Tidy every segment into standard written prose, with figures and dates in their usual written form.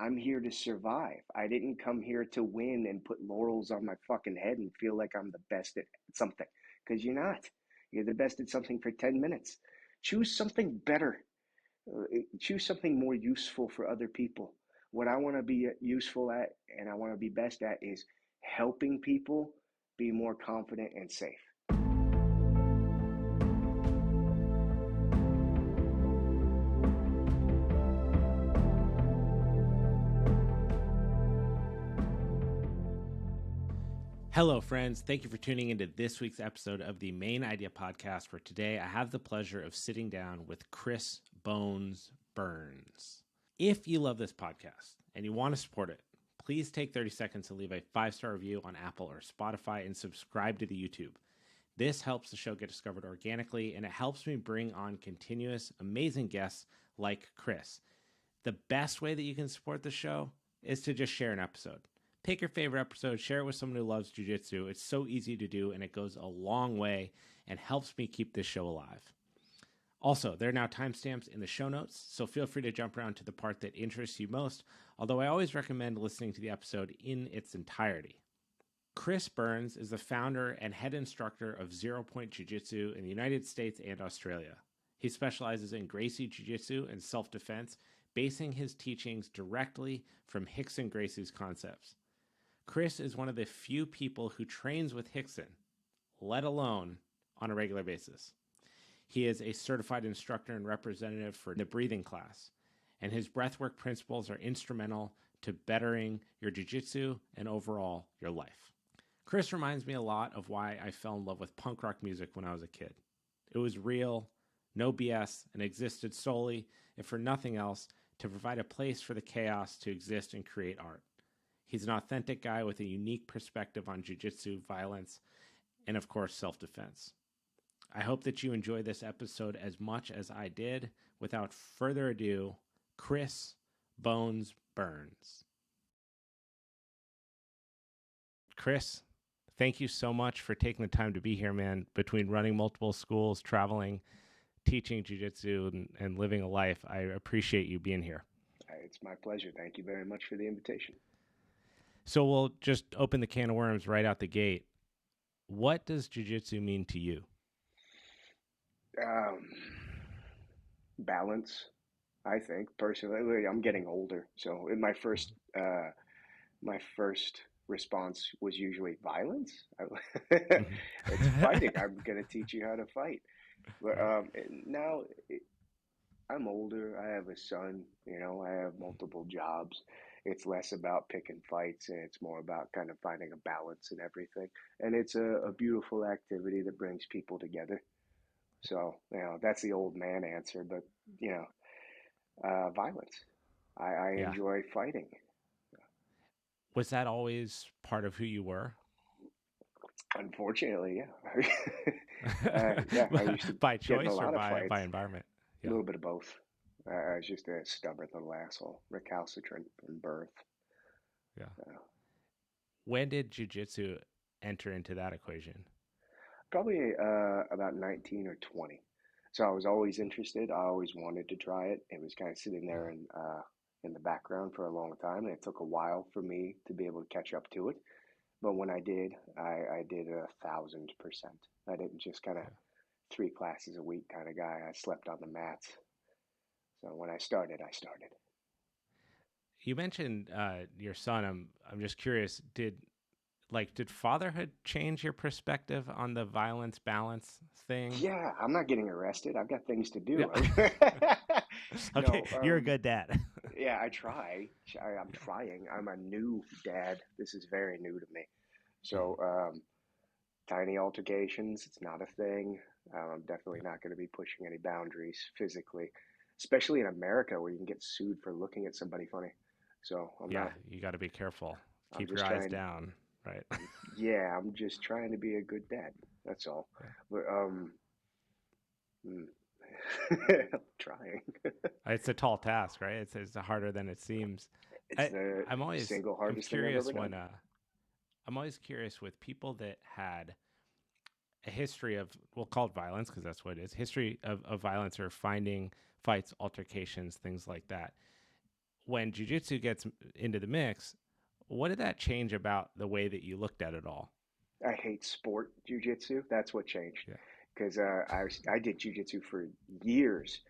I'm here to survive. I didn't come here to win and put laurels on my fucking head and feel like I'm the best at something. Because you're not. You're the best at something for 10 minutes. Choose something better. Choose something more useful for other people. What I want to be useful at and I want to be best at is helping people be more confident and safe. Hello, friends. Thank you for tuning into this week's episode of the Mayn Idea Podcast, where today I have the pleasure of sitting down with Chris Bones Burns. If you love this podcast and you want to support it, please take 30 seconds to leave a 5-star review on Apple or Spotify and subscribe to the YouTube. This helps the show get discovered organically, and it helps me bring on continuous, amazing guests like Chris. The best way that you can support the show is to just share an episode. Pick your favorite episode, share it with someone who loves jiu-jitsu. It's so easy to do, and it goes a long way and helps me keep this show alive. Also, there are now timestamps in the show notes, so feel free to jump around to the part that interests you most, although I always recommend listening to the episode in its entirety. Chris Burns is the founder and head instructor of 0 Point Jiu Jitsu in the United States and Australia. He specializes in Gracie Jiu Jitsu and self-defense, basing his teachings directly from Rickson Gracie's concepts. Chris is one of the few people who trains with Rickson, let alone on a regular basis. He is a certified instructor and representative for the breathing class, and his breathwork principles are instrumental to bettering your jiu-jitsu and overall your life. Chris reminds me a lot of why I fell in love with punk rock music when I was a kid. It was real, no BS, and existed solely, if for nothing else, to provide a place for the chaos to exist and create art. He's an authentic guy with a unique perspective on jiu-jitsu, violence, and of course, self-defense. I hope that you enjoy this episode as much as I did. Without further ado, Chris Bones Burns. Chris, thank you so much for taking the time to be here, man. Between running multiple schools, traveling, teaching jiu-jitsu, and living a life, I appreciate you being here. It's my pleasure. Thank you very much for the invitation. So we'll just open the can of worms right out the gate. What does jiu-jitsu mean to you? Balance, I think. Personally, I'm getting older, so in my first response was usually violence. It's fighting. I'm going to teach you how to fight. But now I'm older. I have a son. I have multiple jobs. It's less about picking fights, and it's more about kind of finding a balance in everything. And it's a beautiful activity that brings people together. So, that's the old man answer, but, violence. I Yeah. enjoy fighting. Was that always part of who you were? Unfortunately, yeah. Yeah, I used to By get in a choice or lot of by fights. environment? A Yeah. little bit of both. I was just a stubborn little asshole, recalcitrant from birth. Yeah. Uh, When did jiu-jitsu enter into that equation? Probably about 19 or 20. So I was always interested. I always wanted to try it. It was kind of sitting there Yeah. in the background for a long time, and it took a while for me to be able to catch up to it. But when I did, I did 1,000%. I didn't just kind of Yeah. 3 classes a week kind of guy. I slept on the mats. So when I started, I started. You mentioned your son. I'm just curious, did fatherhood change your perspective on the violence balance thing? Yeah, I'm not getting arrested. I've got things to Yeah. do. Okay, No, you're a good dad. yeah, I try. I'm trying. I'm a new dad. This is very new to me. So, Mhm. tiny altercations, it's not a thing. I'm definitely not going to be pushing any boundaries physically, especially in America where you can get sued for looking at somebody funny. So I'm Yeah, not, you got to be careful. I'm Keep your just eyes trying, down, right? yeah, I'm just trying to be a good dad. That's all. Yeah. But, mm, trying. It's a tall task, right? It's harder than it seems. It's the single I'm hardest thing I've ever curious when done. I'm always curious with people that had a history of, we'll call it violence because that's what it is, history of violence or finding fights, altercations, things like that. when jiu-jitsu gets into the mix, what did that change about the way that you looked at it all? I hate sport jujitsu. That's what changed. Yeah. Because I did jujitsu for years.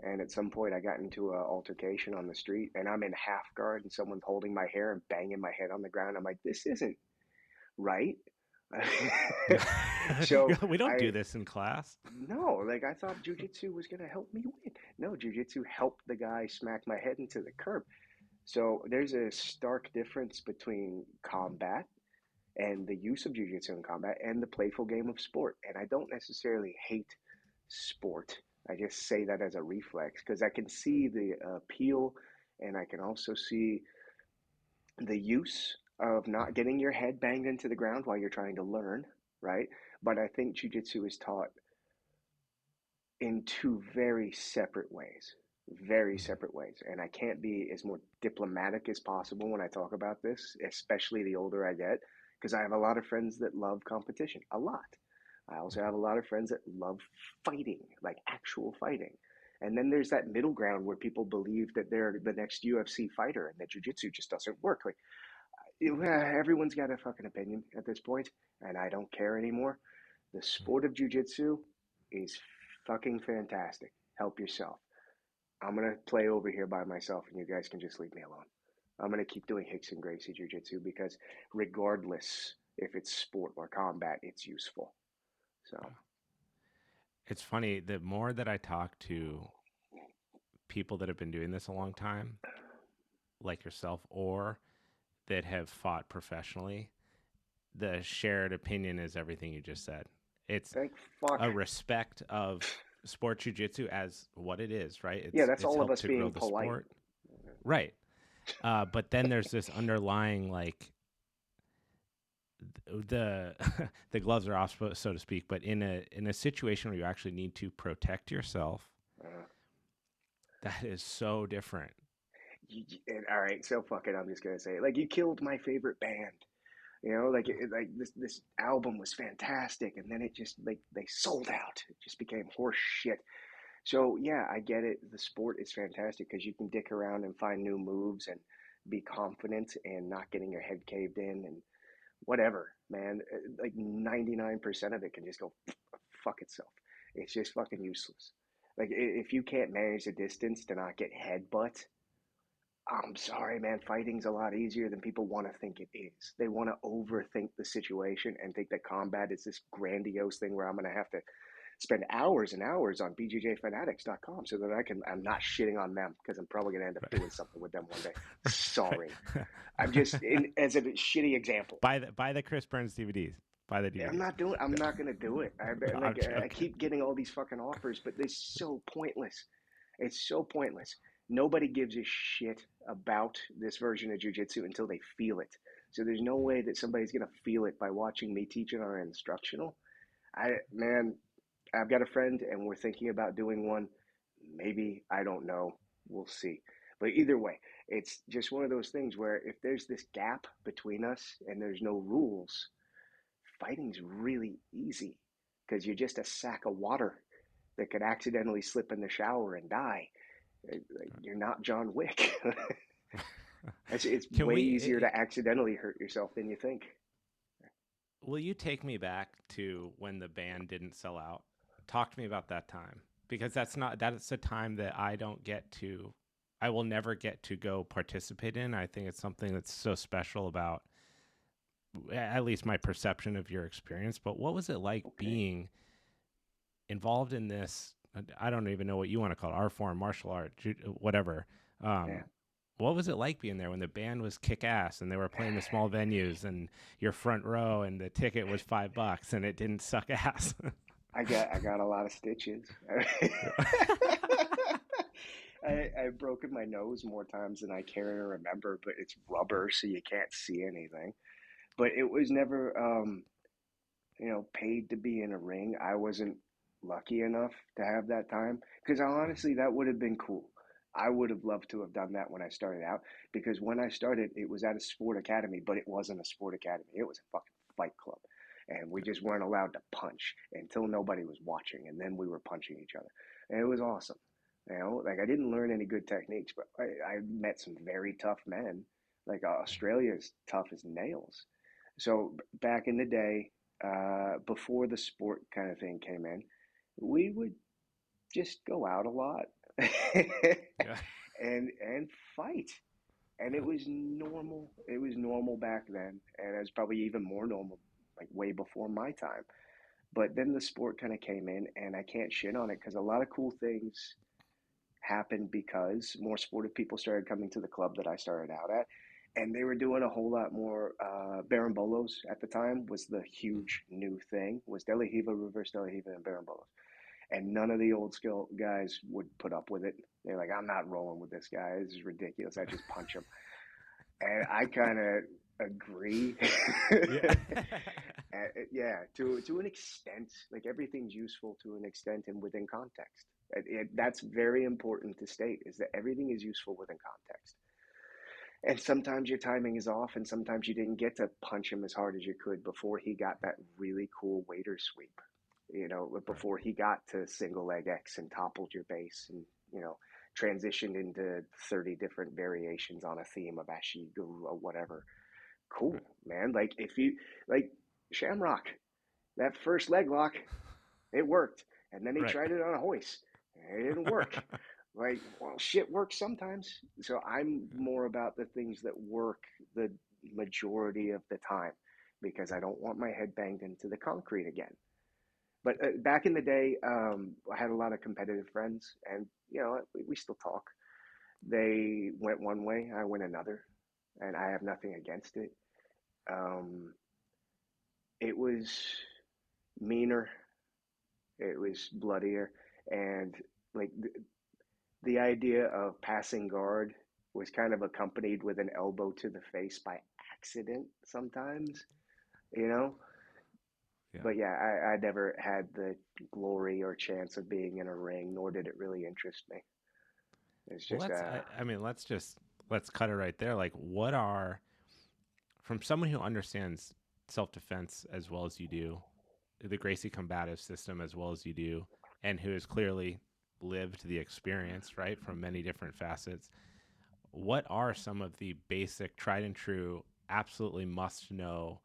And at some point, I got into an altercation on the street, and I'm in half guard, and someone's holding my hair and banging my head on the ground. I'm like, this isn't right. So We don't do I, this in class. no, like I thought jujitsu was going to help me win. No, jujitsu helped the guy smack my head into the curb. So there's a stark difference between combat and the use of jiu-jitsu in combat and the playful game of sport. And I don't necessarily hate sport. I just say that as a reflex because I can see the appeal, and I can also see the use of not getting your head banged into the ground while you're trying to learn, right? But I think jiu-jitsu is taught in two very separate ways. And I can't be as more diplomatic as possible when I talk about this, especially the older I get, because I have a lot of friends that love competition, a lot. I also have a lot of friends that love fighting, like actual fighting. And then there's that middle ground where people believe that they're the next UFC fighter and that jiu-jitsu just doesn't work. Like everyone's got a fucking opinion at this point, and I don't care anymore. The sport of jiu-jitsu is fucking fantastic. Help yourself. I'm going to play over here by myself, and you guys can just leave me alone. I'm going to keep doing Rickson Gracie Jiu-Jitsu because regardless if it's sport or combat, it's useful. So It's funny, the more that I talk to people that have been doing this a long time, like yourself, or that have fought professionally, the shared opinion is everything you just said. It's thank fuck. a respect of sport jiu-jitsu as what it is, right? Yeah, that's It's all of helped us to grow being the polite. sport. Right. But then there's this underlying, like, the the gloves are off, so to speak, but in a situation where you actually need to protect yourself, that is so different. All right, so fuck it. I'm just gonna say it. Like you killed my favorite band. You know, like this album was fantastic, and then it just like they sold out. It just became horse shit. So yeah, I get it. The sport is fantastic because you can dick around and find new moves and be confident and not getting your head caved in and whatever, man. Like 99% of it can just go fuck itself. It's just fucking useless. Like if you can't manage the distance to not get headbutt, I'm sorry, man. Fighting's a lot easier than people want to think it is. They want to overthink the situation and think that combat is this grandiose thing where I'm going to have to spend hours and hours on bjjfanatics.com so that I'm not shitting on them because I'm probably going to end up doing something with them one day. Sorry. I'm just, as a shitty example. Buy the Chris Burns DVDs. Buy the DVDs. I'm not going to do it. I keep getting all these fucking offers, but they're so pointless. It's so pointless. Nobody gives a shit about this version of jiu-jitsu until they feel it. So there's no way that somebody's going to feel it by watching me teach it on an instructional. I've got a friend and we're thinking about doing one. Maybe, I don't know. We'll see. But either way, it's just one of those things where if there's this gap between us and there's no rules, fighting's really easy because you're just a sack of water that could accidentally slip in the shower and die. You're not John Wick. It's way easier to accidentally hurt yourself than you think. Will you take me back to when the band didn't sell out? Talk to me about that time, because that's a time that I will never get to go participate in. I think it's something that's so special about, at least my perception of your experience. But what was it like being involved in this? I don't even know what you want to call it, art form, martial art, whatever. What was it like being there when the band was kick ass and they were playing the small venues and your front row and the ticket was $5 and it didn't suck ass? I got a lot of stitches. I've broken my nose more times than I care to remember, but it's rubber, so you can't see anything. But it was never, paid to be in a ring. I wasn't lucky enough to have that time because honestly, that would have been cool. I would have loved to have done that when I started out because when I started, it was at a sport academy, but it wasn't a sport academy. It was a fucking fight club. And we just weren't allowed to punch until nobody was watching. And then we were punching each other. And it was awesome. You know, like I didn't learn any good techniques, but I met some very tough men. Like Australia's tough as nails. So back in the day, before the sport kind of thing came in, we would just go out a lot Yeah. and fight. And it was normal. It was normal back then, and it was probably even more normal like way before my time. But then the sport kind of came in, and I can't shit on it because a lot of cool things happened because more sportive people started coming to the club that I started out at, and they were doing a whole lot more. Barambolos at the time was the huge new thing. Was Delahiva, reverse Delahiva, and Barambolos, and none of the old skill guys would put up with it. They're like, I'm not rolling with this guy. This is ridiculous. I just punch him, and I kind of agree. Yeah. Yeah, to an extent, like everything's useful to an extent and within context. That's very important to state is that everything is useful within context. And sometimes your timing is off, and sometimes you didn't get to punch him as hard as you could before he got that really cool waiter sweep. You know, Right. before he got to single leg X and toppled your base and, you know, transitioned into 30 different variations on a theme of Ashigu or whatever. Right. Cool, man. Like if you like Shamrock, that first leg lock, it worked. And then he Right. tried it on a hoist. And it didn't work. Like, well, shit works sometimes. So I'm more about the things that work the majority of the time because I don't want my head banged into the concrete again. But back in the day, I had a lot of competitive friends, and you know we still talk. They went one way, I went another, and I have nothing against it. Um, it was meaner, it was bloodier, and like the idea of passing guard was kind of accompanied with an elbow to the face by accident sometimes, you know. Yeah. But yeah, I never had the glory or chance of being in a ring, nor did it really interest me. It's Well, just I mean, let's cut it right there. Like, what are, from someone who understands self defense as well as you do, the Gracie combative system as well as you do, and who has clearly lived the experience, right, from many different facets, what are some of the basic, tried and true, absolutely must know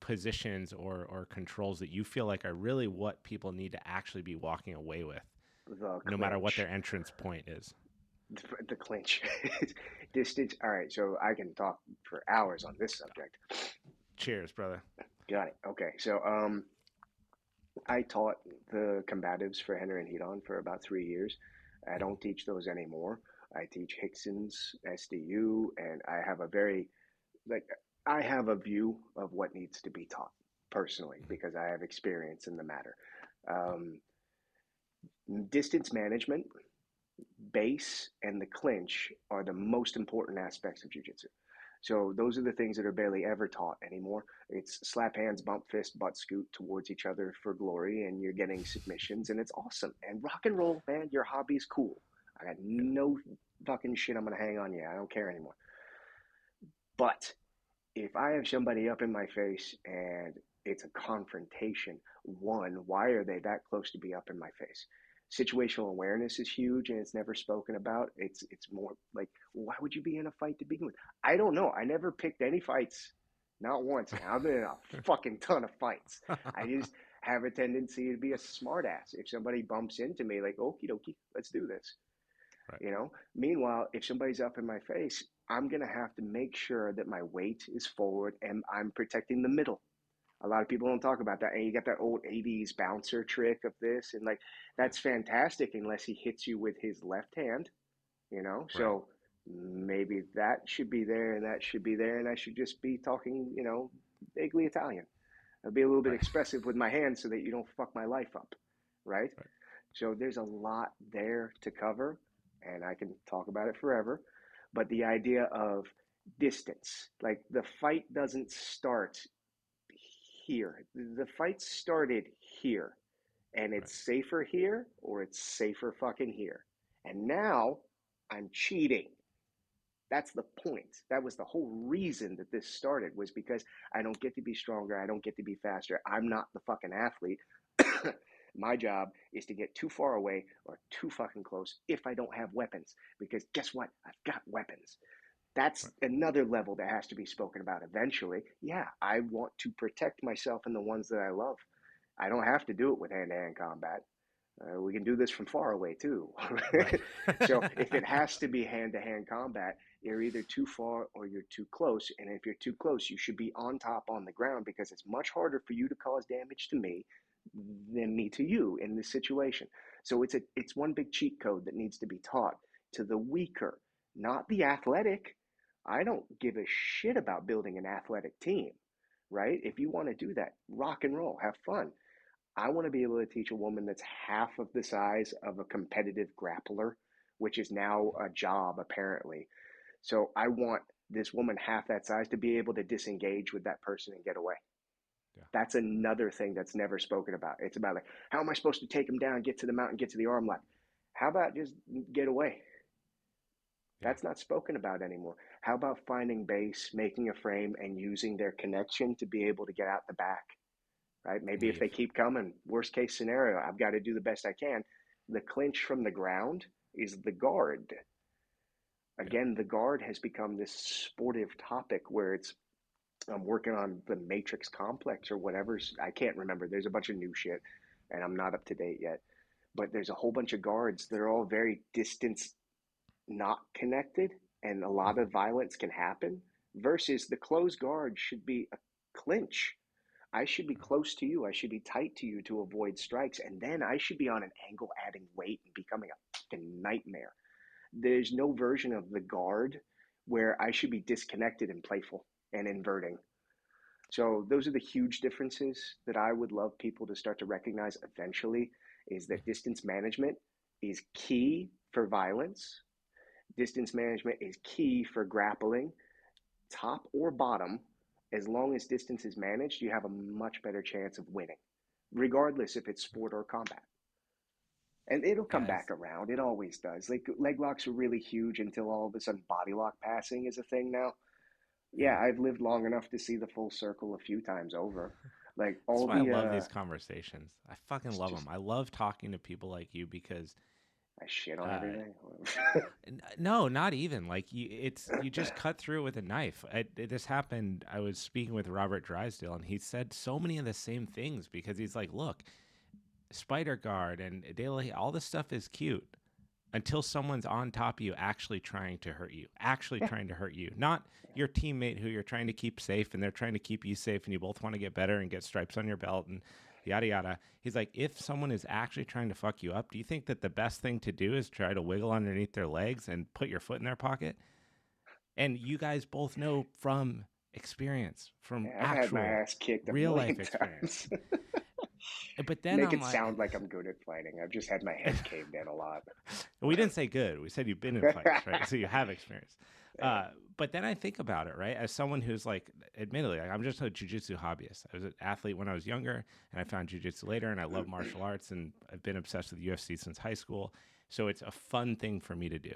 positions or controls that you feel like are really what people need to actually be walking away with, the no matter what clinch, their entrance point is? the clinch, distance. All right, so I can talk for hours on this subject. Cheers, brother. Got it. Okay, so I taught the combatives for Henry and Hedon for about 3 years. I don't teach those anymore. I teach Hickson's SDU, and I have a very like I have a view of what needs to be taught personally because I have experience in the matter. Um, Distance management, base, and the clinch are the most important aspects of jiu-jitsu. So those are the things that are barely ever taught anymore. It's slap hands, bump fist, butt scoot towards each other for glory, and you're getting submissions, and it's awesome. And rock and roll, man, your hobby's cool. I got Yeah. no fucking shit I'm gonna hang on you. I don't care anymore. But if I have somebody up in my face and it's a confrontation, one, why are they that close to be up in my face? Situational awareness is huge and it's never spoken about. It's more like, why would you be in a fight to begin with? I don't know. I never picked any fights, not once. I've been in a fucking ton of fights. I just have a tendency to be a smartass. If somebody bumps into me, like, okie dokie, let's do this. Right. You know, meanwhile, if somebody's up in my face, I'm going to have to make sure that my weight is forward and I'm protecting the middle. A lot of people don't talk about that. And you got that old 80s bouncer trick of this. And like, Yeah. that's fantastic unless he hits you with his left hand, you know? Right. So maybe that should be there and that should be there. And I should just be talking, you know, vaguely Italian. I'll be a little bit Right. expressive with my hands so that you don't fuck my life up. Right. Right. So there's a lot there to cover, and I can talk about it forever. But the idea of distance, like the fight doesn't start here. The fight started here, and Right. it's safer here or it's safer fucking here. And now I'm cheating. That's the point. That was the whole reason that this started was because I don't get to be stronger. I don't get to be faster. I'm not the fucking athlete. My job is to get too far away or too fucking close if I don't have weapons. Because guess what? I've got weapons. That's another level that has to be spoken about eventually. Yeah, I want to protect myself and the ones that I love. I don't have to do it with hand-to-hand combat. We can do this from far away too. Right. So if it has to be hand-to-hand combat, you're either too far or you're too close. And if you're too close, you should be on top on the ground, because it's much harder for you to cause damage to me than me to you in this situation. So it's one big cheat code that needs to be taught to the weaker, not the athletic. I don't give a shit about building an athletic team, right? If you want to do that, rock and roll, have fun. I want to be able to teach a woman that's half of the size of a competitive grappler, which is now a job apparently. So I want this woman half that size to be able to disengage with that person and get away. Yeah. That's another thing that's never spoken about. It's about, like, how am I supposed to take him down, get to the mountain, get to the arm lock? How about just get away? Yeah. That's not spoken about anymore. How about finding base, making a frame, and using their connection to be able to get out the back? Right? Maybe if they keep coming, worst case scenario, I've got to do the best I can. The clinch from the ground is the guard. Again, the guard has become this sportive topic where I'm working on the Matrix complex or whatever. I can't remember. There's a bunch of new shit and I'm not up to date yet. But there's a whole bunch of guards that are all very distance not connected, and a lot of violence can happen, versus the closed guard should be a clinch. I should be close to you. I should be tight to you to avoid strikes. And then I should be on an angle, adding weight and becoming a fucking nightmare. There's no version of the guard where I should be disconnected and playful and inverting. So those are the huge differences that I would love people to start to recognize eventually, is that distance management is key for violence. Distance management is key for grappling, top or bottom. As long as distance is managed, you have a much better chance of winning, regardless if it's sport or combat. And it'll come back around. It always does. Like, leg locks are really huge until all of a sudden body lock passing is a thing now. Yeah, I've lived long enough to see the full circle a few times over. Like, That's all why I the love these conversations. I fucking love just, them. I love talking to people like you because I shit on everything. no, not even like you just cut through it with a knife. This happened. I was speaking with Robert Drysdale, and he said so many of the same things, because he's like, look, Spider Guard and daily, all this stuff is cute until someone's on top of you actually trying to hurt you, not your teammate who you're trying to keep safe and they're trying to keep you safe and you both want to get better and get stripes on your belt and yada yada. He's like, if someone is actually trying to fuck you up, do you think that the best thing to do is try to wiggle underneath their legs and put your foot in their pocket? And you guys both know from experience, from I've had my actual ass kicked real life times. experience. But then Make I'm it like, sound like I'm good at fighting. I've just had my head caved in a lot. we didn't say good. We said you've been in fights, right? So you have experience. But then I think about it, right? As someone who's like, admittedly, I'm just a jiu-jitsu hobbyist. I was an athlete when I was younger, and I found jiu-jitsu later, and I love martial arts, and I've been obsessed with UFC since high school. So it's a fun thing for me to do.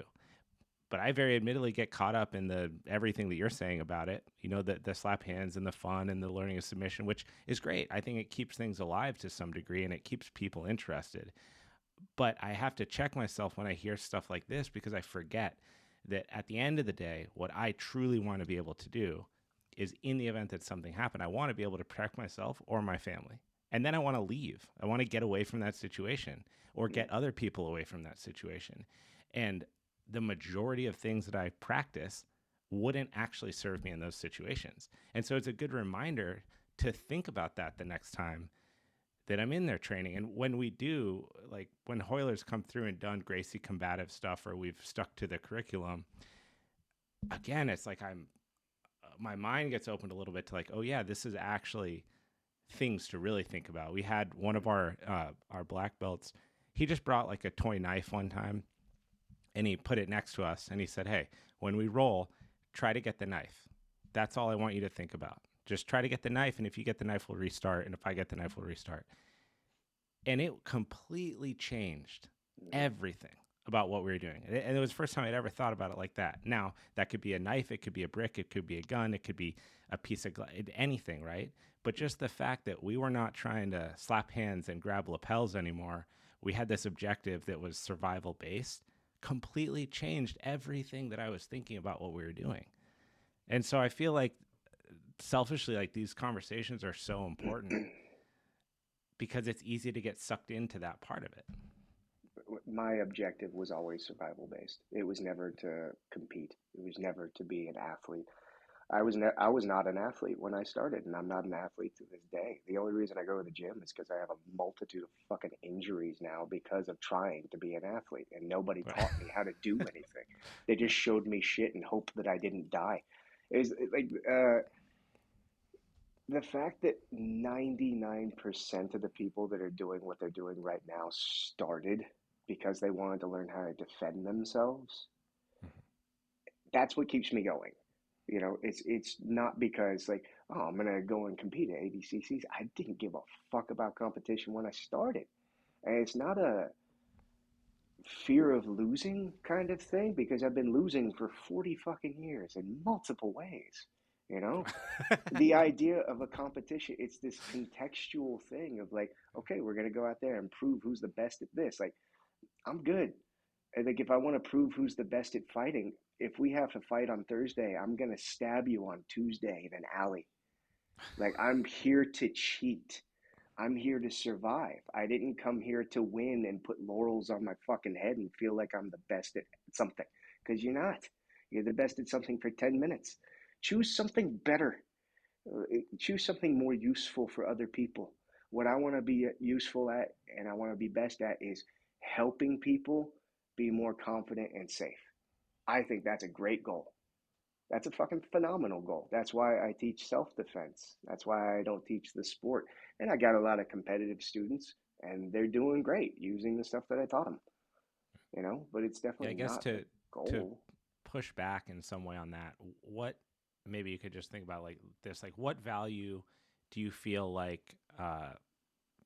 But I very admittedly get caught up in the everything that you're saying about it. You know, the slap hands and the fun and the learning of submission, which is great. I think it keeps things alive to some degree, and it keeps people interested. But I have to check myself when I hear stuff like this, because I forget that at the end of the day, what I truly want to be able to do is, in the event that something happened, I want to be able to protect myself or my family. And then I want to leave. I want to get away from that situation or get other people away from that situation. And the majority of things that I practice wouldn't actually serve me in those situations. And so it's a good reminder to think about that the next time that I'm in their training. And when we do, like when Hoyler's come through and done Gracie combative stuff, or we've stuck to the curriculum, again, it's like my mind gets opened a little bit to like, oh yeah, this is actually things to really think about. We had one of our black belts, he just brought like a toy knife one time, and he put it next to us, and he said, hey, when we roll, try to get the knife. That's all I want you to think about. Just try to get the knife, and if you get the knife, we'll restart, and if I get the knife, we'll restart. And it completely changed everything. about what we were doing. And it was the first time I'd ever thought about it like that. Now, that could be a knife, it could be a brick, it could be a gun, it could be a piece of glass, anything, right? But just the fact that we were not trying to slap hands and grab lapels anymore, we had this objective that was survival based, completely changed everything that I was thinking about what we were doing. And so I feel like selfishly, like these conversations are so important because it's easy to get sucked into that part of it. My objective was always survival based. It was never to compete. It was never to be an athlete. I was not an athlete when I started, and I'm not an athlete to this day. The only reason I go to the gym is because I have a multitude of fucking injuries now because of trying to be an athlete, and nobody taught me how to do anything. They just showed me shit and hoped that I didn't die. Is like the fact that 99% of the people that are doing what they're doing right now started because they wanted to learn how to defend themselves. That's what keeps me going. You know, it's not because like, oh, I'm gonna go and compete at ADCCs. I didn't give a fuck about competition when I started, and it's not a fear of losing kind of thing because I've been losing for 40 fucking years in multiple ways. You know, the idea of a competition, it's this contextual thing of like, okay, we're gonna go out there and prove who's the best at this. Like, I'm good. I think if I want to prove who's the best at fighting, if we have to fight on Thursday, I'm going to stab you on Tuesday in an alley. Like, I'm here to cheat. I'm here to survive. I didn't come here to win and put laurels on my fucking head and feel like I'm the best at something. Because you're not. You're the best at something for 10 minutes. Choose something better. Choose something more useful for other people. What I want to be useful at and I want to be best at is helping people be more confident and safe. I think that's a great goal. That's a fucking phenomenal goal. That's why I teach self-defense. That's why I don't teach the sport. And I got a lot of competitive students and they're doing great using the stuff that I taught them. You know, but it's definitely I guess not the to goal. push back in some way on that, what maybe you could just think about like this, like what value do you feel like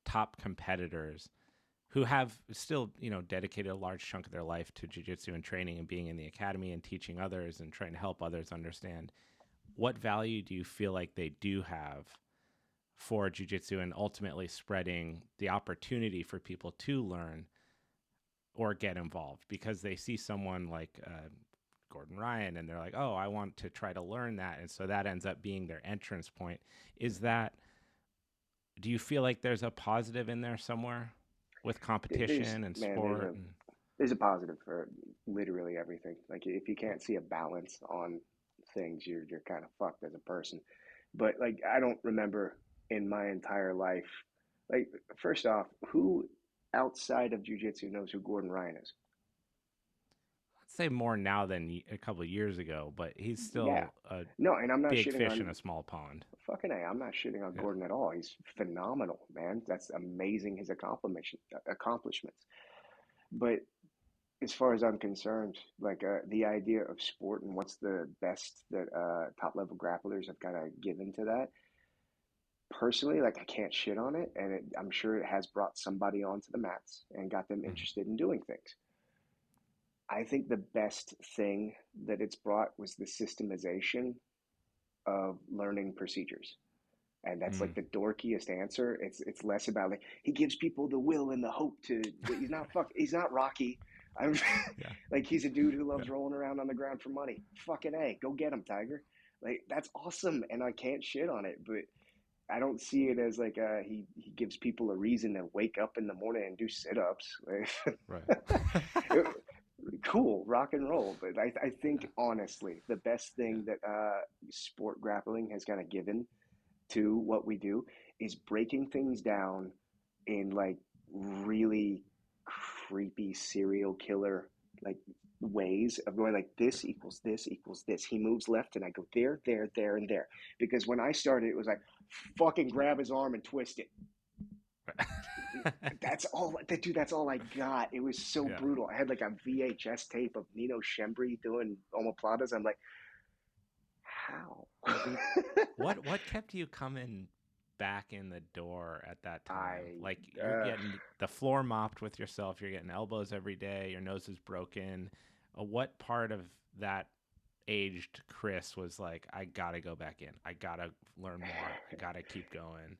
top competitors who have still, you know, dedicated a large chunk of their life to jiu-jitsu and training and being in the academy and teaching others and trying to help others understand, what value do you feel like they do have for jiu-jitsu and ultimately spreading the opportunity for people to learn or get involved because they see someone like Gordon Ryan and they're like, oh, I want to try to learn that. And so that ends up being their entrance point. Do you feel like there's a positive in there somewhere with competition and sport? There's a positive for literally everything. Like if you can't see a balance on things, you're kind of fucked as a person. But like I don't remember in my entire life, like first off, who outside of jiu-jitsu knows who Gordon Ryan is? I'd say more now than a couple of years ago, but he's Yeah. still a No, and I'm not big shitting fish on in a small pond. fucking A. I'm not shitting on Yeah. Gordon at all. He's phenomenal, man. That's amazing his accomplishments. But as far as I'm concerned, like the idea of sport and what's the best that top level grapplers have kind of given to that. Personally, like I can't shit on it, and I'm sure it has brought somebody onto the mats and got them interested in doing things. I think the best thing that it's brought was the systemization of learning procedures. And that's like the dorkiest answer. It's less about like he gives people the will and the hope to. He's not Rocky. I'm Yeah. like he's a dude who loves rolling around on the ground for money. Fucking A, go get him, Tiger. Like that's awesome, and I can't shit on it, but I don't see it as like he gives people a reason to wake up in the morning and do sit-ups. Right. Cool, rock and roll. But I think honestly, the best thing that sport grappling has kind of given to what we do is breaking things down in like really creepy serial killer like ways of going like this equals this equals this. He moves left and I go there, there, there, and there. Because when I started, it was like fucking grab his arm and twist it. That's all, dude. That's all I got. It was so brutal. I had like a VHS tape of Nino Schembri doing omoplatas. I'm like, how? What kept you coming back in the door at that time? I Like you're getting the floor mopped with yourself. You're getting elbows every day. Your nose is broken. What part of that aged Chris was like, I gotta go back in. I gotta learn more. I gotta keep going.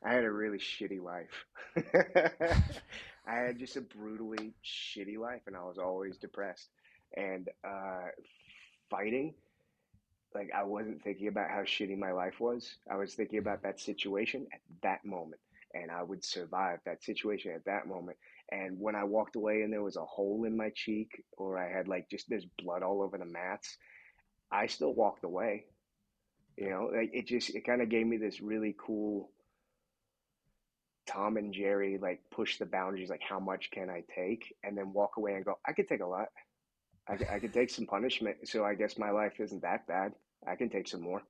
I had a really shitty life. I had just a brutally shitty life, and I was always depressed. And fighting, like I wasn't thinking about how shitty my life was. I was thinking about that situation at that moment, and I would survive that situation at that moment. And when I walked away and there was a hole in my cheek, or I had like just there's blood all over the mats, I still walked away. You know, like it kind of gave me this really cool Tom and Jerry, like push the boundaries, like how much can I take, and then walk away and go, I could take a lot. I could take some punishment. So I guess my life isn't that bad. I can take some more.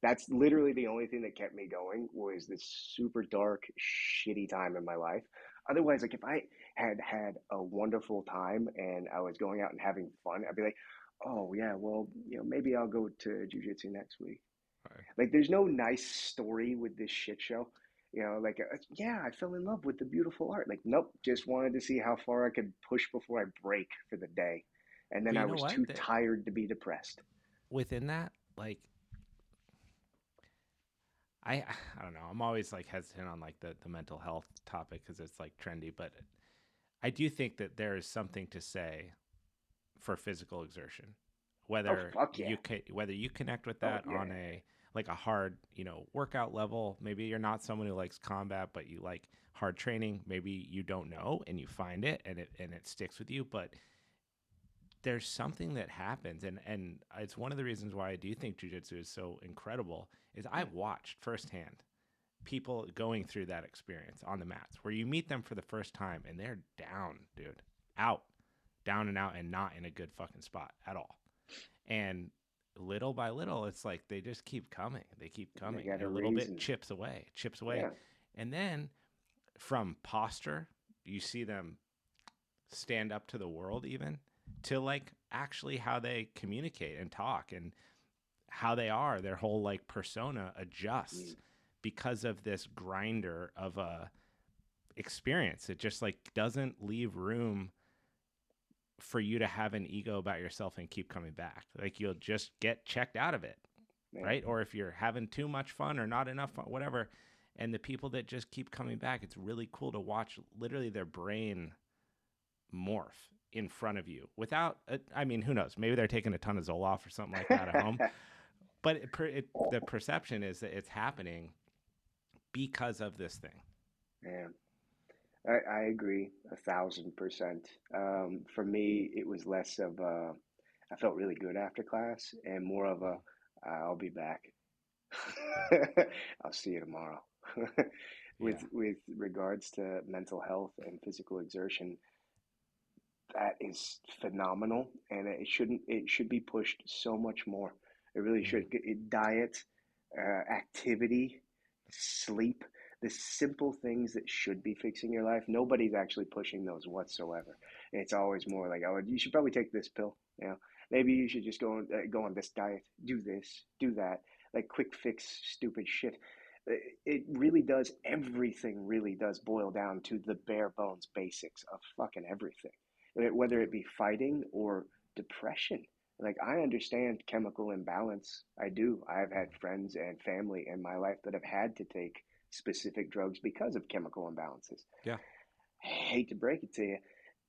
That's literally the only thing that kept me going was this super dark, shitty time in my life. Otherwise, like if I had had a wonderful time and I was going out and having fun, I'd be like, oh yeah, well, maybe I'll go to jujitsu next week. Right. Like, there's no nice story with this shit show. Like, yeah, I fell in love with the beautiful art. Like, nope, just wanted to see how far I could push before I break for the day. And then But I you know was what? too tired to be depressed. Within that, like I don't know. I'm always like hesitant on like the mental health topic because it's like trendy, but I do think that there is something to say for physical exertion, Oh, whether fuck yeah. whether you connect with Oh, that on yeah. a like a hard workout level. Maybe you're not someone who likes combat, but you like hard training. Maybe you don't know and you find it and it sticks with you, but there's something that happens, and it's one of the reasons why I do think jiu-jitsu is so incredible is I've watched firsthand people going through that experience on the mats where you meet them for the first time and they're down, dude, out, down and out, and not in a good fucking spot at all. And little by little, it's like they just keep coming. They keep They coming. got And a a little bit reason. chips away, chips away. Yeah. And then from posture, you see them stand up to the world, even to like actually how they communicate and talk and how they are. Their whole like persona adjusts Mm. because of this grinder of a experience. It just like doesn't leave room for you to have an ego about yourself and keep coming back. Like you'll just get checked out of it, Yeah. right? Or if you're having too much fun or not enough fun, whatever. And the people that just keep coming back, it's really cool to watch literally their brain morph in front of you without, I mean, who knows? Maybe they're taking a ton of Zoloft or something like that at home. But the perception is that it's happening because of this thing. Yeah. I agree 1,000%. For me, it was less of I felt really good after class and more of a, I'll be back. I'll see you tomorrow. Yeah. With regards to mental health and physical exertion, that is phenomenal, and it should be pushed so much more. It really Mm-hmm. should. Diet, activity, sleep, the simple things that should be fixing your life. Nobody's actually pushing those whatsoever. It's always more like, oh, you should probably take this pill. Maybe you should just go on this diet, do this, do that, like quick fix, stupid shit. It really does. Everything really does boil down to the bare bones basics of fucking everything, whether Yeah. it be fighting or depression. Like, I understand chemical imbalance. I do. I've had friends and family in my life that have had to take specific drugs because of chemical imbalances. Yeah. I hate to break it to you,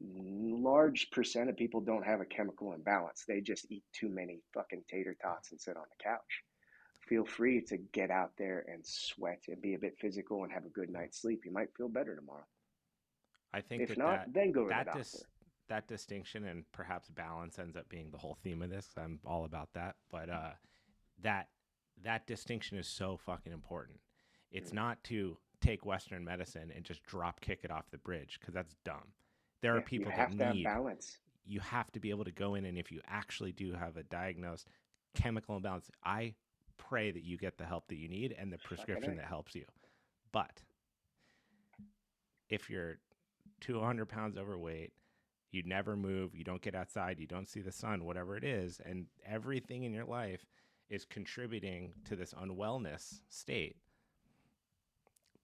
large percent of people don't have a chemical imbalance. They just eat too many fucking tater tots and sit on the couch. Feel free to get out there and sweat and be a bit physical and have a good night's sleep. You might feel better tomorrow. I think If that not, then go to the that doctor. that distinction and perhaps balance ends up being the whole theme of this. I'm all about that, but that that distinction is so fucking important. It's Mm. not to take Western medicine and just drop kick it off the bridge because that's dumb. There are Yeah, you people that have to have need. balance. You have to be able to go in, and if you actually do have a diagnosed chemical imbalance, I pray that you get the help that you need and the Fucking prescription A. that helps you. But if you're 200 pounds overweight, you never move, you don't get outside, you don't see the sun, whatever it is, and everything in your life is contributing to this unwellness state,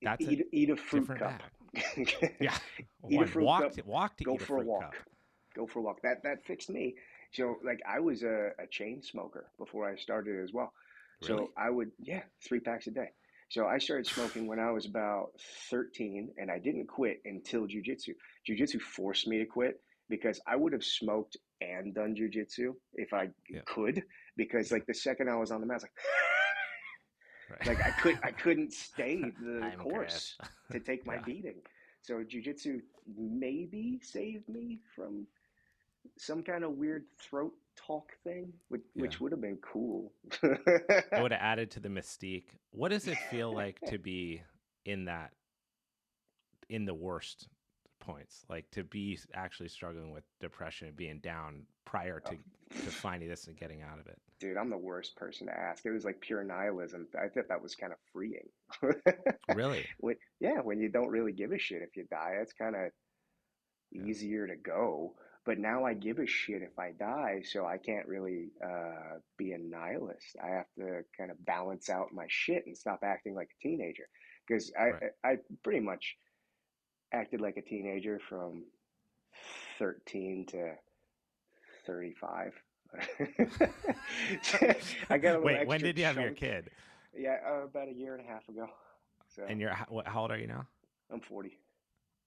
That's a Eat a fruit different cup. bag. Yeah. Eat a One, fruit cup. walk to Go eat a for a fruit walk. cup. Go for a walk. That fixed me. So like I was a chain smoker before I started as well. So Really? I would, yeah, 3 packs a day. So I started smoking when I was about 13, and I didn't quit until jujitsu. Jujitsu forced me to quit because I would have smoked and done jujitsu if I Yeah. could. Because Yeah. like the second I was on the mat, I was Right. like I couldn't stay the I'm Chris. course to take my Yeah. beating. So jujitsu maybe saved me from some kind of weird throat talk thing, Yeah. which would have been cool. It would have added to the mystique. What does it feel like to be in that, in the worst points, like to be actually struggling with depression and being down prior to finding this and getting out of it? Dude, I'm the worst person to ask. It was like pure nihilism. I thought that was kind of freeing. Really? When you don't really give a shit if you die, it's kind of Yeah. easier to go. But now I give a shit if I die, so I can't really be a nihilist. I have to kind of balance out my shit and stop acting like a teenager. Because Right. I pretty much acted like a teenager from 13 to 35. I got a little Wait, when extra did you have your chunk. kid? Yeah, about a year and a half ago. So And you're how old are you now? I'm 40.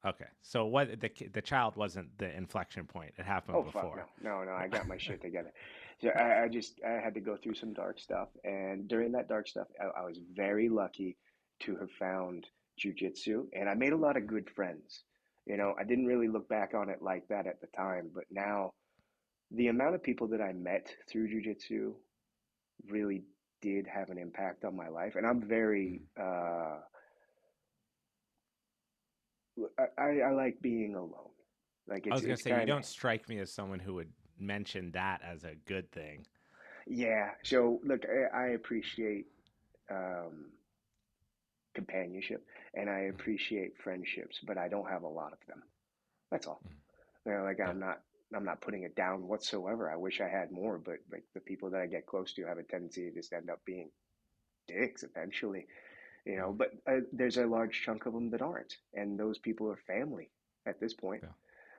Okay, so what the child wasn't the inflection point. It happened Oh fuck no, before. no. I got my shit together. So I had to go through some dark stuff, and during that dark stuff, I was very lucky to have found jujitsu, and I made a lot of good friends. You know, I didn't really look back on it like that at the time, but now the amount of people that I met through jujitsu really did have an impact on my life, and I'm very I like being alone. Like I was gonna it's say you kind of don't strike me as someone who would mention that as a good thing. yeah. So look, I appreciate um, companionship and I Mhm. appreciate friendships, but I don't have a lot of them. That's all. Mhm. You know, like Yeah. I'm not putting it down whatsoever. I wish I had more, but like the people that I get close to have a tendency to just end up being dicks eventually. You know, Mhm. but there's a large chunk of them that aren't, and those people are family at this point. Yeah.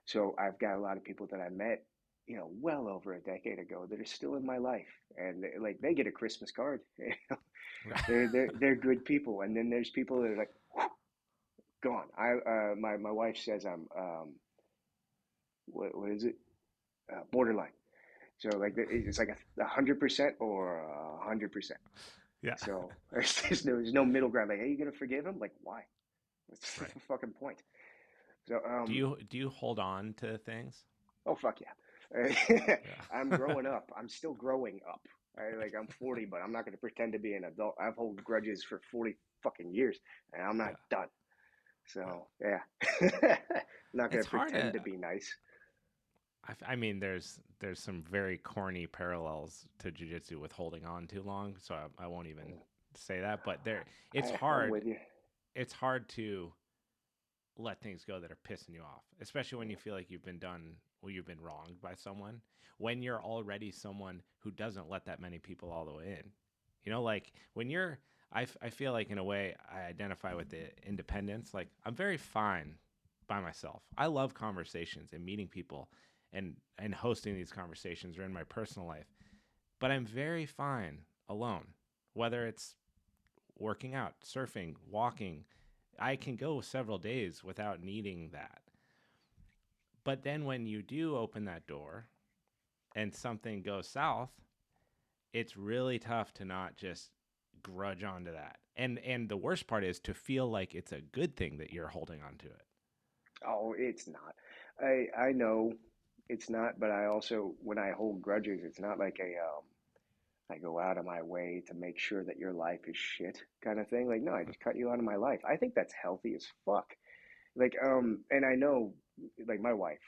So I've got a lot of people that I met, you know, well over a decade ago that are still in my life, and like they get a Christmas card. You know? They're good people, and then there's people that are like gone. My wife says I'm what is it, borderline. So like it's like 100% or 100%. Yeah. So there's no middle ground. Like, are you gonna forgive him? Like, why? What's the Right. fucking point? So Do you hold on to things? oh fuck yeah. Yeah. I'm growing up. I'm still growing up. Like I'm 40, but I'm not going to pretend to be an adult. I've held grudges for 40 fucking years, and I'm not Yeah. done. Yeah. So yeah, not going It's to hard pretend to. to be nice. I mean, there's some very corny parallels to jujitsu with holding on too long, so I won't even say that. But it's I'm hard. with you. It's hard to let things go that are pissing you off, especially when you feel like you've been done, well, you've been wronged by someone. When you're already someone who doesn't let that many people all the way in, like when you're, I feel like in a way I identify with the independence. Like I'm very fine by myself. I love conversations and meeting people and hosting these conversations or in my personal life, but I'm very fine alone, whether it's working out, surfing, walking. I can go several days without needing that. But then when you do open that door and something goes south, it's really tough to not just grudge onto that. And the worst part is to feel like it's a good thing that you're holding on to it. Oh, it's not. I know it's not, but I also when I hold grudges, it's not like a I go out of my way to make sure that your life is shit kind of thing. Like no, I just cut you out of my life. I think that's healthy as fuck. Like and I know like my wife,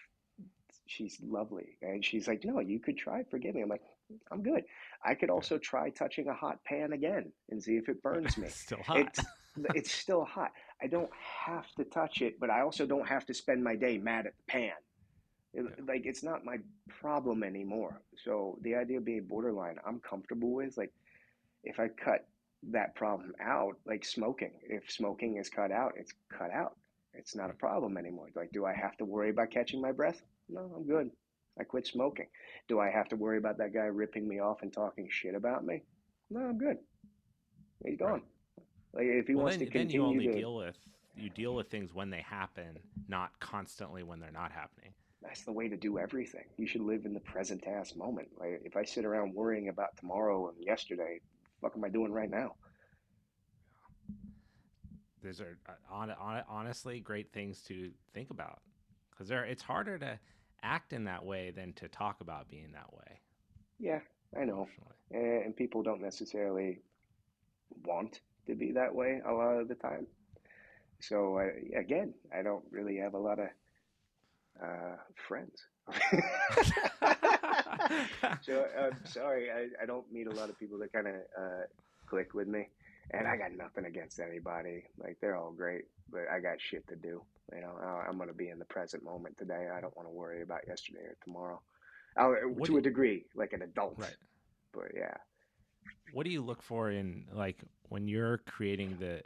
she's lovely and she's like no, you could try forgive me. I'm like I'm good. I could Yeah. also try touching a hot pan again and see if it burns me. Still hot. It's still hot. I don't have to touch it, but I also don't have to spend my day mad at the pan. Yeah. Like it's not my problem anymore. So the idea of being borderline I'm comfortable with. Like if I cut that problem out, like smoking. If smoking is cut out, it's cut out. It's not a problem anymore. Like, do I have to worry about catching my breath? No, I'm good. I quit smoking. Do I have to worry about that guy ripping me off and talking shit about me? No, I'm good. He's Right. gone. Like, if he Well, wants to then you continue only to, deal with things when they happen, not constantly when they're not happening. that's the way to do everything. You should live in the present ass moment. Like, if I sit around worrying about tomorrow and yesterday, what am I doing right now? These are honestly great things to think about, because it's harder to act in that way than to talk about being that way Yeah, I know. emotionally. And people don't necessarily want to be that way a lot of the time. So again, I don't really have a lot of friends. So I'm sorry, I don't meet a lot of people that kind of click with me, and Yeah. I got nothing against anybody. Like, they're all great, but I got shit to do. I'm gonna be in the present moment today. I don't want to worry about yesterday or tomorrow. What To do, a degree, like an adult, right. but yeah. What do you look for in, like, when you're creating the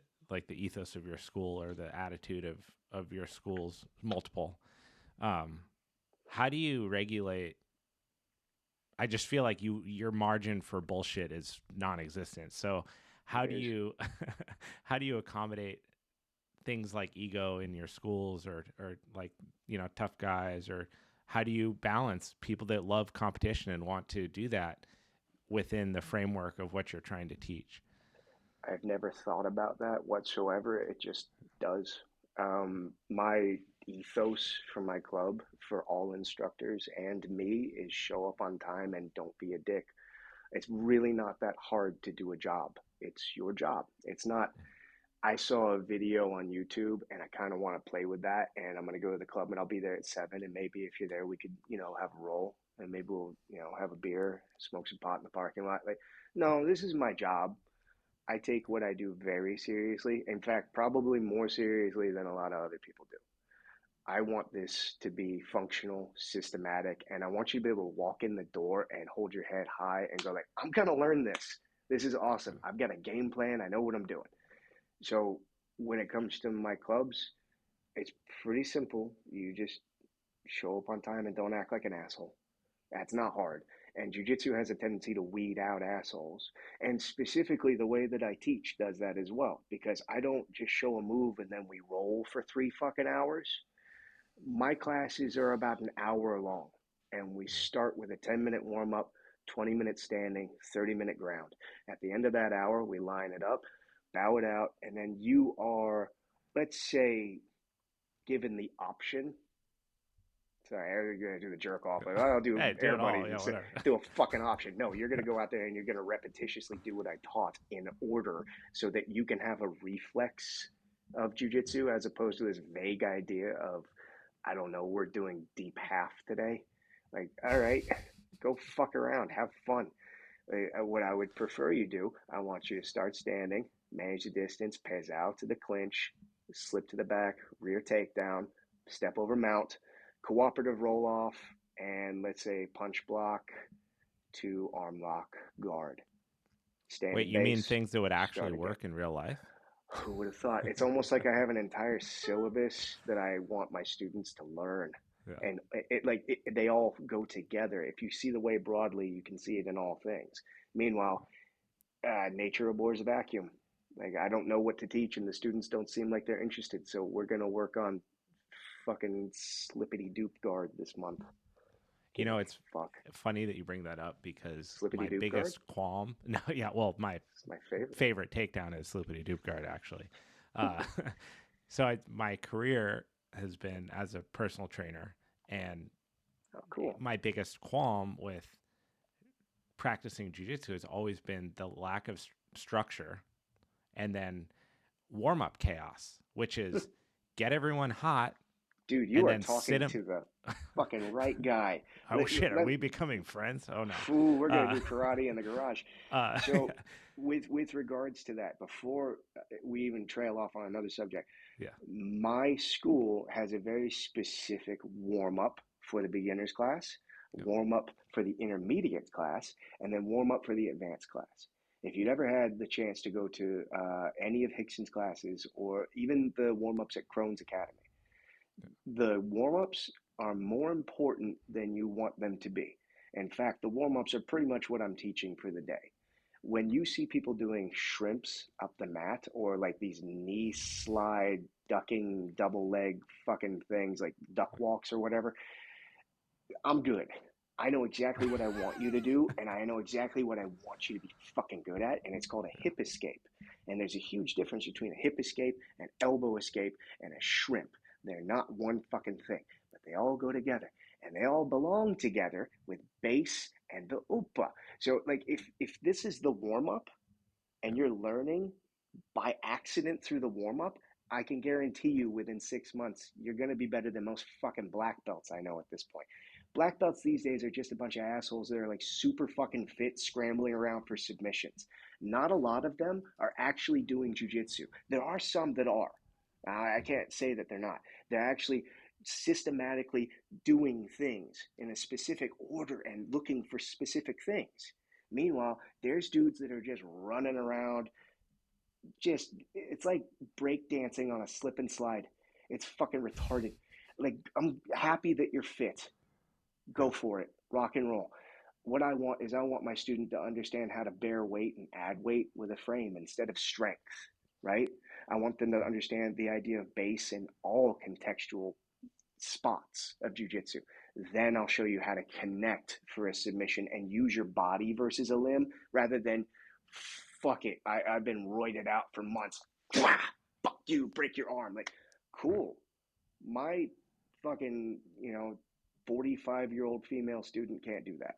ethos of your school or the attitude of your schools multiple, um how do you regulate? I just feel like your margin for bullshit is non-existent. So It how do is. you how do you accommodate things like ego in your schools, or like, tough guys, or how do you balance people that love competition and want to do that within the framework of what you're trying to teach? I've never thought about that whatsoever. It just does. My ethos for my club, for all instructors and me, is show up on time and don't be a dick. It's really not that hard to do a job. It's your job. It's not. I saw a video on YouTube and I kind of want to play with that. And I'm going to go to the club and I'll be there at 7. And maybe if you're there, we could, have a roll and maybe we'll, have a beer, smoke some pot in the parking lot. Like, no, this is my job. I take what I do very seriously. In fact, probably more seriously than a lot of other people do. I want this to be functional, systematic, and I want you to be able to walk in the door and hold your head high and go like, I'm going to learn this. This is awesome. I've got a game plan. I know what I'm doing. So when it comes to my clubs, it's pretty simple. You just show up on time and don't act like an asshole. That's not hard. And jiu-jitsu has a tendency to weed out assholes. And specifically, the way that I teach does that as well. Because I don't just show a move and then we roll for 3 fucking hours. My classes are about an hour long. And we start with a 10-minute warm-up, 20-minute standing, 30-minute ground. At the end of that hour, we line it up, bow it out, and then you are, let's say, given the option. Sorry, I'm gonna do the jerk off. Like, I'll do Hey, do air it all. buddies Yeah, and say, whatever. do a fucking option. No, you're gonna go out there and you're gonna repetitiously do what I taught in order, so that you can have a reflex of jujitsu as opposed to this vague idea of, I don't know, we're doing deep half today. Like, all right, go fuck around, have fun. What I would prefer you do, I want you to start standing, manage the distance, pez out to the clinch, slip to the back, rear takedown, step over mount, cooperative roll off, and let's say punch block to arm lock guard. Wait, Standing you mean base, things that would actually start again. work in real life? Who would have thought? It's almost like I have an entire syllabus that I want my students to learn. Yeah. And they all go together. If you see the way broadly, you can see it in all things. Meanwhile, nature abhors a vacuum. Like, I don't know what to teach, and the students don't seem like they're interested. So we're gonna work on fucking slippity doop guard this month. Give a It's fuck. funny that you bring that up, because Slippity my doop guard. biggest qualm, no, yeah, well, my It's my favorite. favorite takedown is Sloopity Doop Guard, actually. Uh, my career has been as a personal trainer, and Oh, cool. my biggest qualm with practicing jujitsu has always been the lack of structure, and then warm up chaos, which is get everyone hot Dude, you and are then sit talking them. to the fucking right guy. Oh shit, are we becoming friends? Oh no. Ooh, we're gonna Uh, do karate in the garage. yeah, So, with regards to that, before we even trail off on another subject, yeah, my school has a very specific warm up for the beginners class, yeah. warm up for the intermediate class, and then warm up for the advanced class. If you'd ever had the chance to go to any of Rickson's classes or even the warm-ups at Crohn's Academy, the warm-ups are more important than you want them to be. In fact, the warm-ups are pretty much what I'm teaching for the day. When you see people doing shrimps up the mat or like these knee slide ducking double leg fucking things like duck walks or whatever, I'm good. I know exactly what I want you to do, and I know exactly what I want you to be fucking good at, and it's called a hip escape. And there's a huge difference between a hip escape, an elbow escape, and a shrimp. They're not one fucking thing, but they all go together, and they all belong together with base and the upa. So, like, if this is the warm up, and you're learning by accident through the warm up, I can guarantee you within 6 months, you're going to be better than most fucking black belts I know at this point. Black belts these days are just a bunch of assholes that are like super fucking fit, scrambling around for submissions. Not a lot of them are actually doing jujitsu. There are some that are. I can't say that they're not. They're actually systematically doing things in a specific order and looking for specific things. Meanwhile, there's dudes that are just running around, just, it's like breakdancing on a slip and slide. It's fucking retarded. Like, I'm happy that you're fit. Go for it. Rock and roll. What I want is I want my student to understand how to bear weight and add weight with a frame instead of strength, right? I want them to understand the idea of base in all contextual spots of jiu-jitsu. Then I'll show you how to connect for a submission and use your body versus a limb rather than fuck it. I've been roided out for months. Fuck you, break your arm. Like, cool. My fucking, 45-year-old female student can't do that.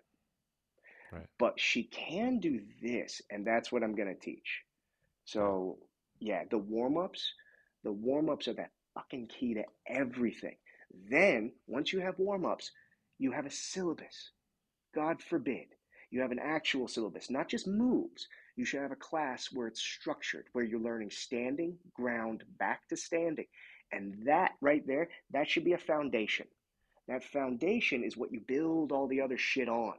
Right. But she can do this, and that's what I'm going to teach. So, yeah, the warm-ups are that fucking key to everything. Then, once you have warm-ups, you have a syllabus. God forbid. You have an actual syllabus, not just moves. You should have a class where it's structured, where you're learning standing, ground, back to standing. And that right there, that should be a foundation. That foundation is what you build all the other shit on.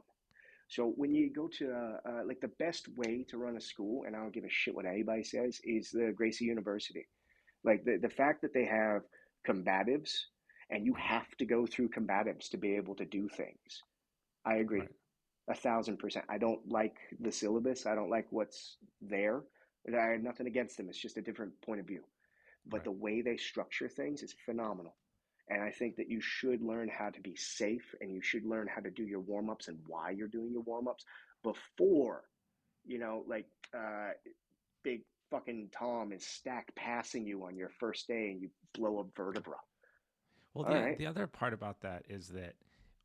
So when you go to, like, the best way to run a school, and I don't give a shit what anybody says, is the Gracie University. Like, the fact that they have combatives, and you have to go through combatives to be able to do things. I agree. Right. 1,000%. I don't like the syllabus. I don't like what's there. I have nothing against them. It's just a different point of view. But Right. the way they structure things is phenomenal. And I think that you should learn how to be safe, and you should learn how to do your warm-ups and why you're doing your warm-ups before, like, big fucking Tom is stack passing you on your first day and you blow a vertebra. Well, All right. the other part about that is that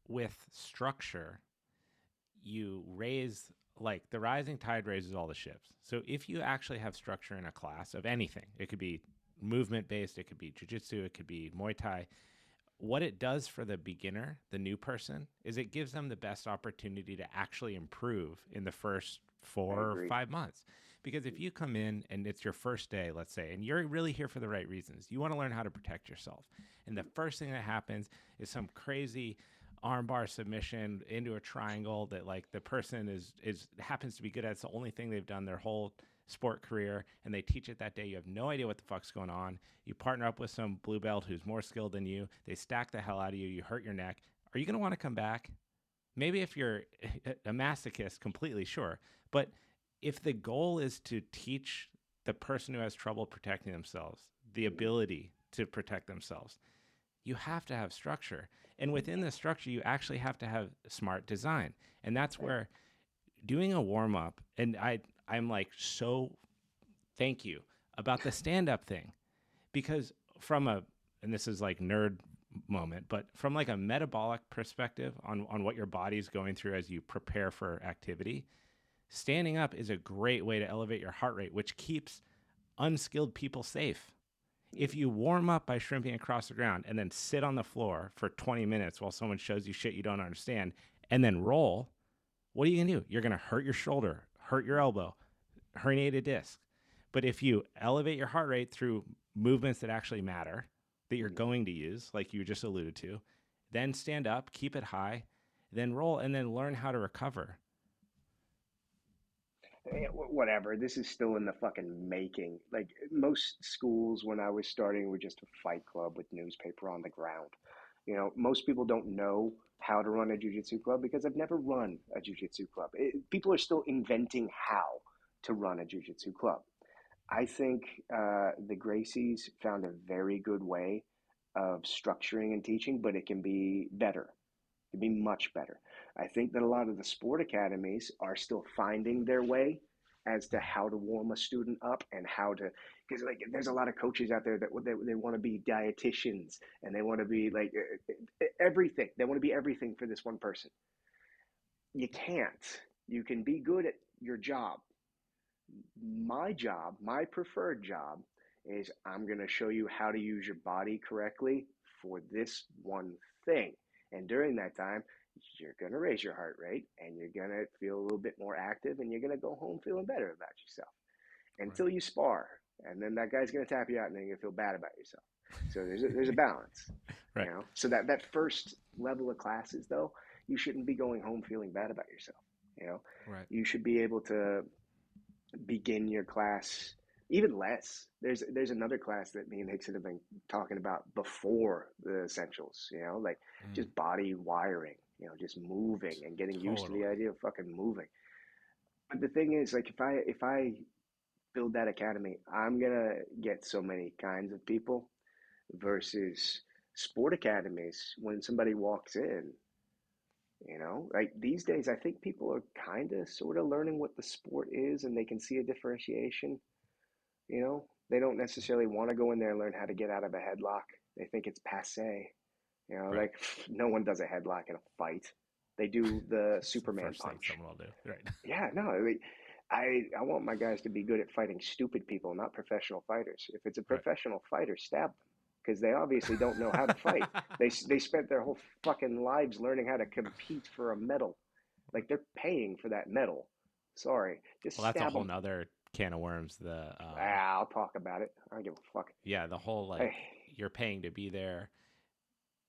with structure, you raise, like, the rising tide raises all the ships. So if you actually have structure in a class of anything, it could be movement based, it could be jiu-jitsu, it could be Muay Thai. What it does for the beginner, the new person, is it gives them the best opportunity to actually improve in the first 4 or 5 months. Because if you come in and it's your first day, let's say, and you're really here for the right reasons, you want to learn how to protect yourself. And the first thing that happens is some crazy armbar submission into a triangle that, like, the person is happens to be good at. It's the only thing they've done their whole sport career, and they teach it that day. You have no idea what the fuck's going on. You partner up with some blue belt who's more skilled than you. They stack the hell out of you. You hurt your neck. Are you going to want to come back? Maybe if you're a masochist, completely sure. But if the goal is to teach the person who has trouble protecting themselves the ability to protect themselves, you have to have structure. And within the structure, you actually have to have smart design. And that's where doing a warm-up, and I'm like, so thank you about the stand-up thing. Because and this is like nerd moment, but from like a metabolic perspective on what your body's going through as you prepare for activity, standing up is a great way to elevate your heart rate, which keeps unskilled people safe. If you warm up by shrimping across the ground and then sit on the floor for 20 minutes while someone shows you shit you don't understand and then roll, what are you going to do? You're going to hurt your shoulder, hurt your elbow, herniate a disc. But if you elevate your heart rate through movements that actually matter, that you're going to use, like you just alluded to, then stand up, keep it high, then roll, and then learn how to recover. whatever. This is still in the fucking making. Like most schools when I was starting were just a fight club with newspaper on the ground. You know, most people don't know how to run a jiu-jitsu club because I've never run a jiu-jitsu club. People are still inventing how to run a jiu-jitsu club. I think the Gracies found a very good way of structuring and teaching, but it can be better. It can be much better. I think that a lot of the sport academies are still finding their way as to how to warm a student up and how to, because like there's a lot of coaches out there that they want to be dietitians and they want to be like everything. They want to be everything for this one person. You can't. You can be good at your job. My job, my preferred job, is I'm going to show you how to use your body correctly for this one thing. And during that time, you're going to raise your heart rate and you're going to feel a little bit more active and you're going to go home feeling better about yourself until you spar. And then that guy's going to tap you out and then you're going to feel bad about yourself. So there's a balance, Right. you know? So that first level of classes, though, you shouldn't be going home feeling bad about yourself, you know? Right. You should be able to begin your class even less. There's another class that me and Hickson have been talking about before the essentials, you know, like just body wiring, you know, just moving and getting used to the idea of fucking moving. But the thing is, like, if I build that academy, I'm gonna get so many kinds of people versus sport academies. When somebody walks in, you know, like these days, I think people are kind of sort of learning what the sport is and they can see a differentiation. You know, they don't necessarily want to go in there and learn how to get out of a headlock. They think it's passe. You know, Right. like no one does a headlock in a fight. They do the It's the Superman first thing punch. someone will do. Right. Yeah, no, like, I want my guys to be good at fighting stupid people, not professional fighters. If it's a Right. professional fighter, stab them because they obviously don't know how to fight. They spent their whole fucking lives learning how to compete for a medal. Like they're paying for that medal. Sorry, just Well, that's a stab whole them. nother can of worms. I'll talk about it. I don't give a fuck. Yeah, the whole Hey, like you're paying to be there.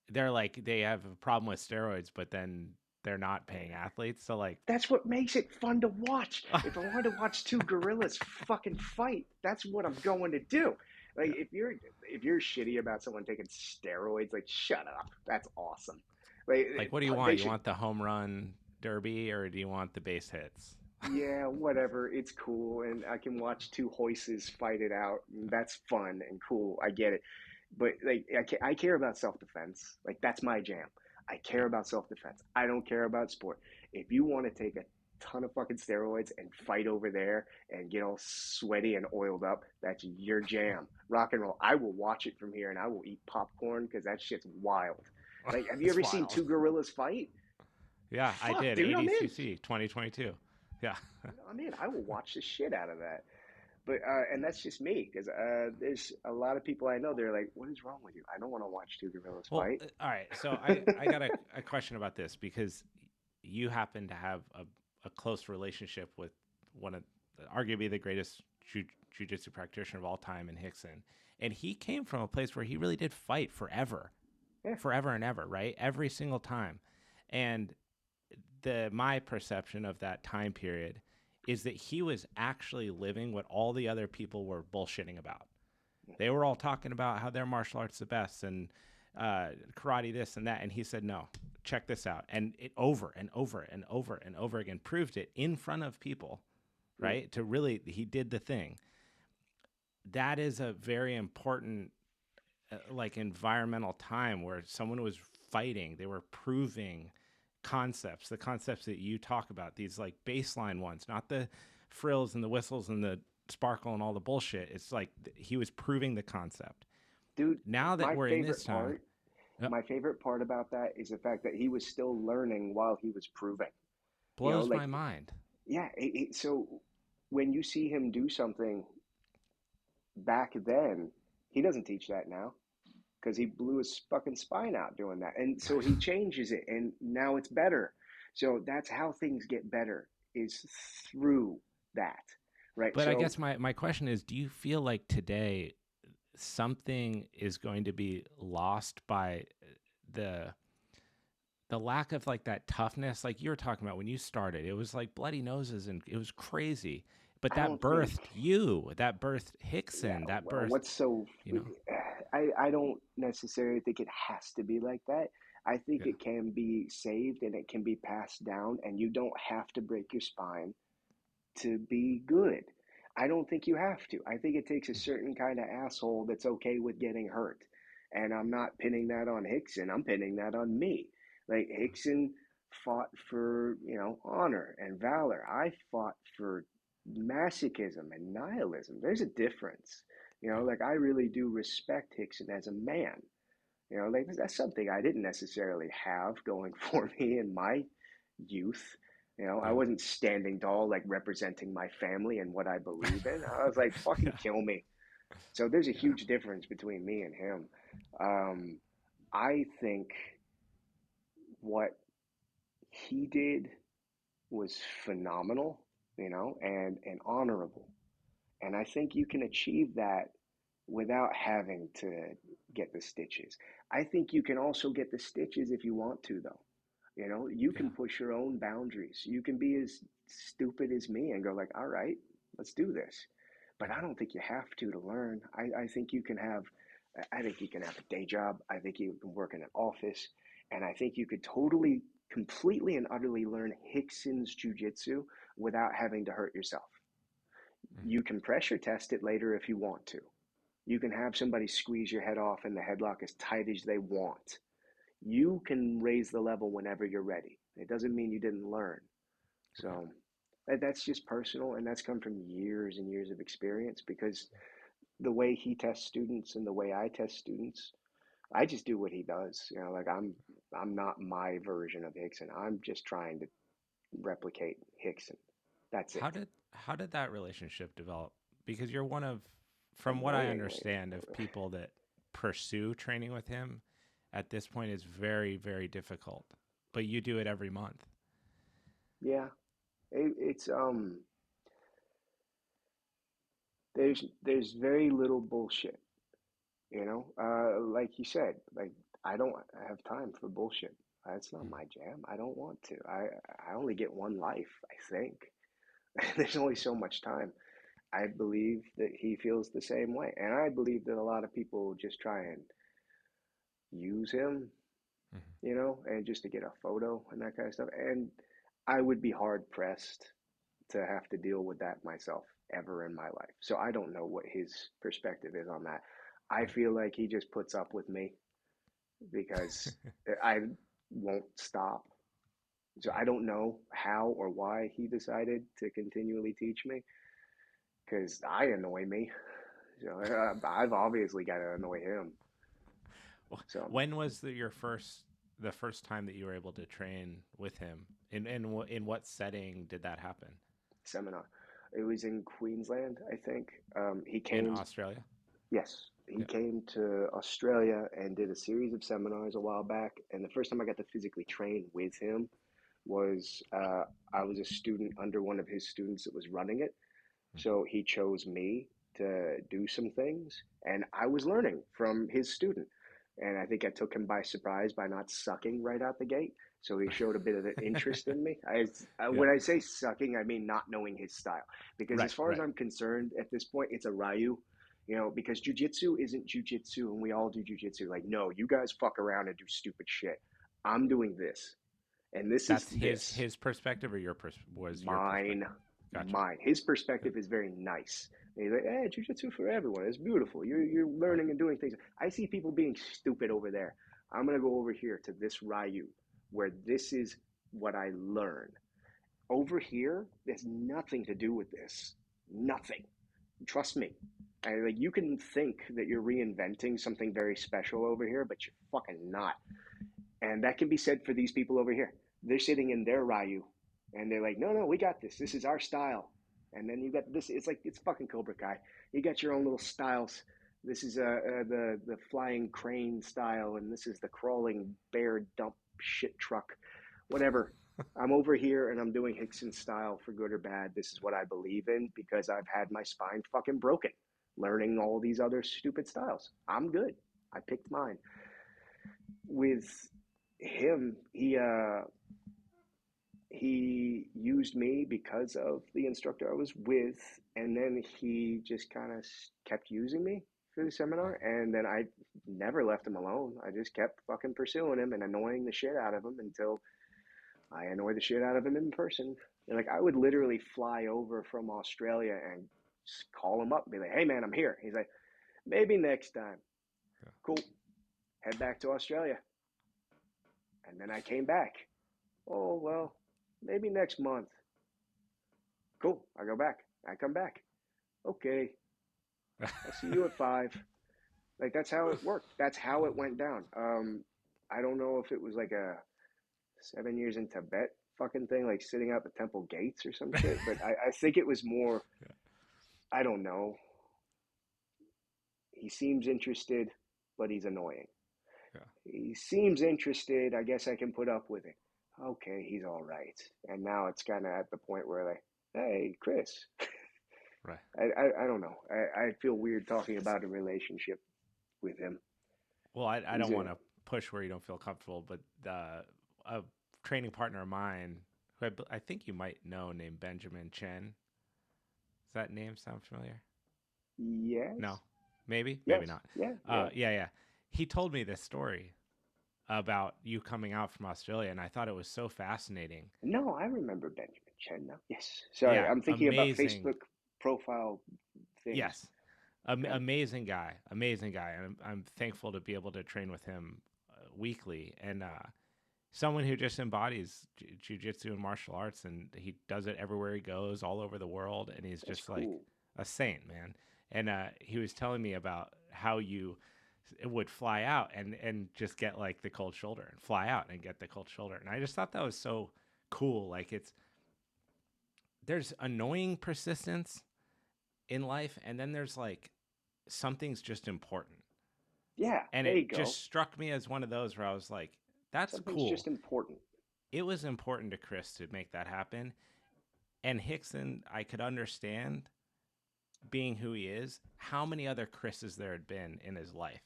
They're like they have a problem with steroids, but then they're not paying athletes. So like, that's what makes it fun to watch. If I wanted to watch two gorillas fucking fight, that's what I'm going to do. Like yeah. if you're shitty about someone taking steroids, like shut up. That's awesome. Like, what do you They want? You should. want the home run derby or do you want the base hits? Yeah, whatever. It's cool, and I can watch two hoises fight it out. And that's fun and cool. I get it, but like I care about self defense. Like that's my jam. I Yeah. care about self defense. I don't care about sport. If you want to take a ton of fucking steroids and fight over there and get all sweaty and oiled up, that's your jam. Rock and roll. I will watch it from here and I will eat popcorn because that shit's wild. Like, have you It's ever seen wild. two gorillas fight? Yeah, I Fuck, did. dude, I'm in. ADCC 2022. Yeah. I'm in. I will watch the shit out of that. But and that's just me because there's a lot of people I know. They're like, "What is wrong with you? I don't want to watch two gorillas Well, fight." all right. So I got a question about this because you happen to have a close relationship with one of arguably the greatest jujitsu practitioner of all time in Hickson. And he came from a place where he really did fight forever, Yeah, forever and ever, right? Every single time. And my perception of that time period is that he was actually living what all the other people were bullshitting about. They were all talking about how their martial arts the best and karate this and that, and he said, "No, check this out." And it over and over and over and over again proved it in front of people, right? To really, he did the thing. That is a very important like environmental time where someone was fighting. They were proving concepts, the concepts that you talk about, these like baseline ones, not the frills and the whistles and the sparkle and all the bullshit. It's like he was proving the concept. dude. Now that My we're in this favorite time, part, my favorite part about that is the fact that he was still learning while he was proving. You know, blows like my mind. yeah. So when you see him do something back then, he doesn't teach that now because he blew his fucking spine out doing that. And so he changes it and now it's better. So that's how things get better is through that. Right. But I So guess my question is, do you feel like today something is going to be lost by the the lack of like that toughness, like you were talking about when you started, it was like bloody noses and it was crazy. But I that don't think, birthed you, that birthed yeah, Rickson, that well, birthed, what's so, you know, I don't necessarily think it has to be like that. I think yeah, it can be saved and it can be passed down, and you don't have to break your spine to be good. I don't think you have to. I think it takes a certain kind of asshole that's okay with getting hurt. And I'm not pinning that on Rickson. I'm pinning that on me. Like Rickson fought for, honor and valor. I fought for masochism and nihilism. There's a difference. yeah, Like I really do respect Rickson as a man. Like that's something I didn't necessarily have going for me in my youth. I yeah, wasn't standing tall, like representing my family and what I believe in. I was like, fucking yeah, kill me. So there's a yeah, huge difference between me and him. Um, I think what he did was phenomenal, and honorable. And I think you can achieve that without having to get the stitches. I think you can also get the stitches if you want to, though. You yeah, can push your own boundaries. You can be as stupid as me and go like, all right, let's do this. But I mhm, don't think you have to learn. I think you can have, I think you can have a day job. I think you can work in an office. And I think you could totally, completely and utterly learn Rickson's jujitsu without having to hurt yourself. mhm, You can pressure test it later if you want to. You can have somebody squeeze your head off in the headlock as tight as they want. You can raise the level whenever you're ready. It doesn't mean you didn't learn. right. So that's just personal, and that's come from years and years of experience because the way he tests students and the way I test students, I just do what he does. Like I'm not my version of Rickson. I'm just trying to replicate Rickson. That's it. How did that relationship develop? Because you're one of, from what I Annoyingly. understand, of people that pursue training with him at this point is very, very difficult. But you do it every month. Yeah. It's there's very little bullshit. Like you said, like I don't have time for bullshit. That's not Mhm. my jam. I don't want to. I only get one life, I think. There's only so much time. I believe that he feels the same way, and I believe that a lot of people just try and use him, Mhm. and just to get a photo and that kind of stuff. And I would be hard pressed to have to deal with that myself ever in my life. So I don't know what his perspective is on that. I Right. feel like he just puts up with me because I won't stop. So Right. I don't know how or why he decided to continually teach me because I annoy me. So I've obviously got to annoy him. So When was the first time that you were able to train with him? In what setting did that happen? seminar, it was in Queensland, I think. He In came. Australia? Yes, he Yeah. came to Australia and did a series of seminars a while back. And the first time I got to physically train with him was I was a student under one of his students that was running it. Mhm. So he chose me to do some things, and I was learning from his student. And I think I took him by surprise by not sucking right out the gate. So he showed a bit of an interest in me. Yeah. When I say sucking, I mean not knowing his style. Because as Right. far as Right. I'm concerned, at this point, it's a Ryu. Because jujitsu isn't jujitsu, and we all do jujitsu. Like, no, you guys fuck around and do stupid shit. I'm doing this, and this is That's this. his perspective, or was your Mine, perspective? Gotcha. mine. His Yeah. perspective is very nice. And he's like, "Hey, jujitsu for everyone. It's beautiful. You're Right. learning and doing things." I see people being stupid over there. I'm gonna go over here to this Ryu, where this is what I learn. Over here, there's nothing to do with this. Nothing. Trust me. Like you can think that you're reinventing something very special over here, but you're fucking not. And that can be said for these people over here. They're sitting in their Ryu and they're like, no, no, we got this. This is our style. And then you got this. It's like, it's fucking Cobra Kai. You got your own little styles. This is the flying crane style, and this is the crawling bear dump shit truck, whatever. I'm over here and I'm doing Rickson style for good or bad. This is what I believe in because I've had my spine fucking broken learning all these other stupid styles. I'm good. I picked mine. With him, he used me because of the instructor I was with, and then he just kind of kept using me for the seminar, and then I never left him alone. I just kept fucking pursuing him and annoying the shit out of him until I annoyed the shit out of him in person. And like I would literally fly over from Australia and call him up and be like, "Hey man, I'm here." He's like, "Maybe next time." Yeah. Cool. Head back to Australia. And then I came back. Oh, well, maybe next month. Cool. I go back. I come back. Okay. I'll see you at 5. Like, that's how it worked. That's how it went down. I don't know if it was like a 7 years in Tibet fucking thing, like sitting out the temple gates or some shit, but I think it was more, Yeah. I don't know. He seems interested, but he's annoying. Yeah. He seems interested. I guess I can put up with it. Okay, he's all right. And now it's kind of at the point where like, hey, Chris. Right. I don't know. I feel weird talking about a relationship with him. Well, I He's don't a want to push where you don't feel comfortable, but a training partner of mine, who I think you might know, named Benjamin Chen. Does that name sound familiar? No, yes, maybe yes, not. yeah, yeah. Yeah. He told me this story about you coming out from Australia, and I thought it was so fascinating. No, I remember Benjamin Chen now. Yes. Sorry, Yeah, I'm thinking about amazing. Facebook profile things. Yes, Okay. amazing guy. And I'm thankful to be able to train with him weekly, and someone who just embodies jujitsu and martial arts, and he does it everywhere he goes, all over the world, and he's That's just like cool. a saint, man. And he was telling me about how you would fly out and just get like the cold shoulder, and fly out and get the cold shoulder, and I just thought that was so cool. Like there's annoying persistence in life, and then there's like something's just important. Yeah, And there you it just go. struck me as one of those where I was like, that's Something's just cool. important. It was important to Chris to make that happen. And Rickson, I could understand being who he is, how many other Chris's there had been in his life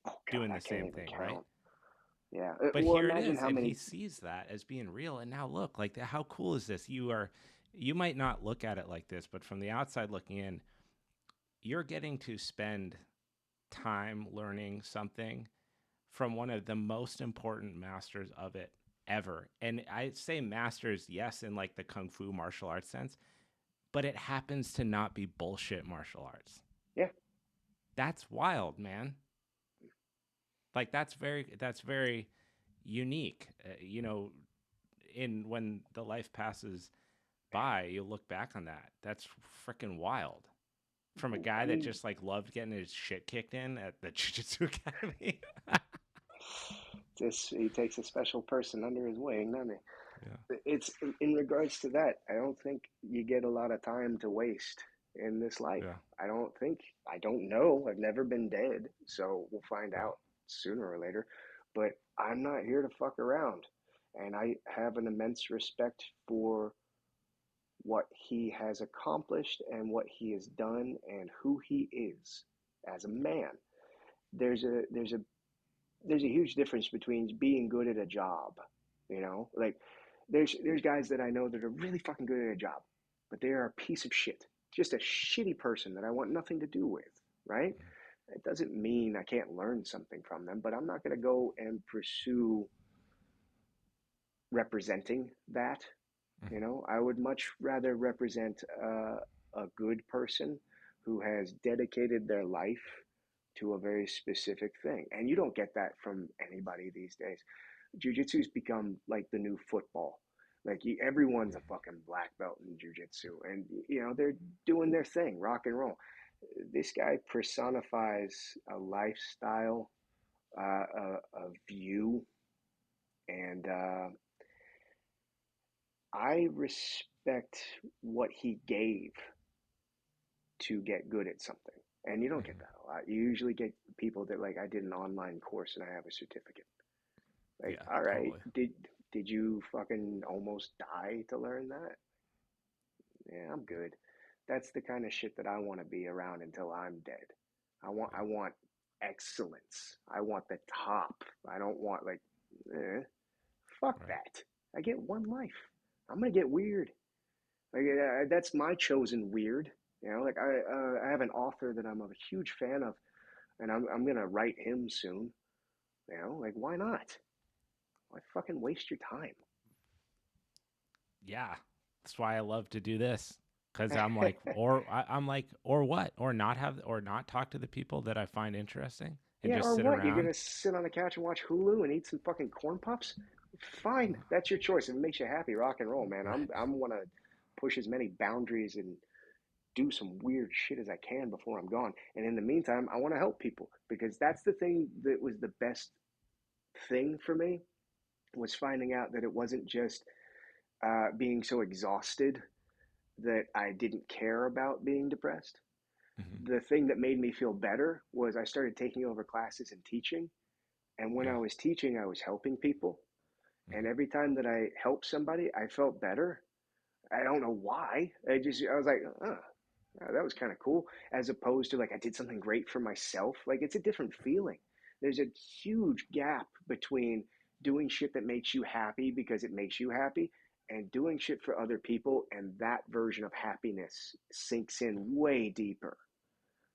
Oh God, doing I the can't same even thing, right? count. Yeah. But Well, here it imagine is, how and he many. sees that as being real. And now look, like how cool is this? You might not look at it like this, but from the outside looking in, you're getting to spend time learning something from one of the most important masters of it ever. And I say masters, yes, in like the kung fu martial arts sense, but it happens to not be bullshit martial arts. Yeah. That's wild, man. Like that's very unique. In when the life passes by, you look back on that. That's freaking wild. From a guy I that mean, just like loved getting his shit kicked in at the Jiu Jitsu Academy. this he takes a special person under his wing, doesn't he? Yeah. It's in regards to that. I don't think you get a lot of time to waste in this life. Yeah. I don't think. I don't know. I've never been dead, so we'll find Right. out sooner or later. But I'm not here to fuck around, and I have an immense respect for what he has accomplished and what he has done and who he is as a man. There's a huge difference between being good at a job, like there's guys that I know that are really fucking good at a job, but they are a piece of shit, just a shitty person that I want nothing to do with, right? It doesn't mean I can't learn something from them, but I'm not going to go and pursue representing that. I would much rather represent a good person who has dedicated their life to a very specific thing. And you don't get that from anybody these days. Jiu-jitsu's become like the new football. Like everyone's a fucking black belt in jiu-jitsu, and they're doing their thing, rock and roll. This guy personifies a lifestyle, a view, and I respect what he gave to get good at something. And you don't get that a lot. You usually get people that like, I did an online course and I have a certificate. Like, Yeah, all right, totally. did you fucking almost die to learn that? Yeah, I'm good. That's the kind of shit that I want to be around until I'm dead. I want excellence. I want the top. I don't want like, eh. Fuck Right. that. I get one life. I'm gonna get weird. Like that's my chosen weird. You know, like I have an author that I'm a huge fan of, and I'm gonna write him soon. You know, like why not? Why fucking waste your time? Yeah. That's why I love to do this. Cause I'm like, I'm like, or what? Or not have, or not talk to the people that I find interesting and Yeah, just or sit what? You're around. gonna sit on the couch and watch Hulu and eat some fucking corn puffs? Fine, that's your choice. If it makes you happy, rock and roll, man. Right. I'm wanna push as many boundaries and do some weird shit as I can before I'm gone. And in the meantime, I want to help people because that's the thing that was the best thing for me was finding out that it wasn't just being so exhausted that I didn't care about being depressed. Mm-hmm. The thing that made me feel better was I started taking over classes and teaching. And when I Yeah. was teaching, I was helping people. And Mm-hmm. every time that I helped somebody, I felt better. I don't know why. I was like, oh, that was kind of cool. As opposed to like, I did something great for myself. Like, it's a different feeling. There's a huge gap between doing shit that makes you happy because it makes you happy and doing shit for other people. And that version of happiness sinks in way deeper.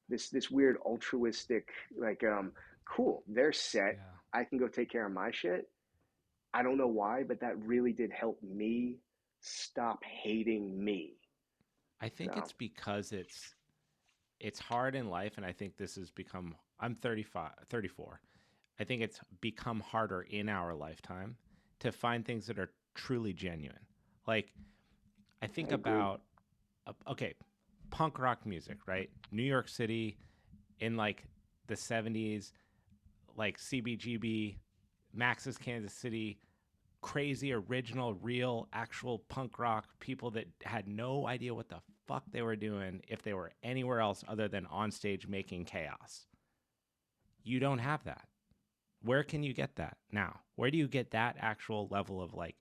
This weird altruistic, like, cool, they're set. Yeah. I can go take care of my shit. I don't know why, but that really did help me stop hating me. I think So it's because it's hard in life, and I think this has become, I'm 35, 34. I think it's become harder in our lifetime to find things that are truly genuine. Like, I think I agree. about, okay, punk rock music, right? New York City in like the 70s, like CBGB, Max's Kansas City, crazy, original, real, actual punk rock people that had no idea what the fuck they were doing if they were anywhere else other than on stage making chaos. You don't have that. Where can you get that now? Where do you get that actual level of like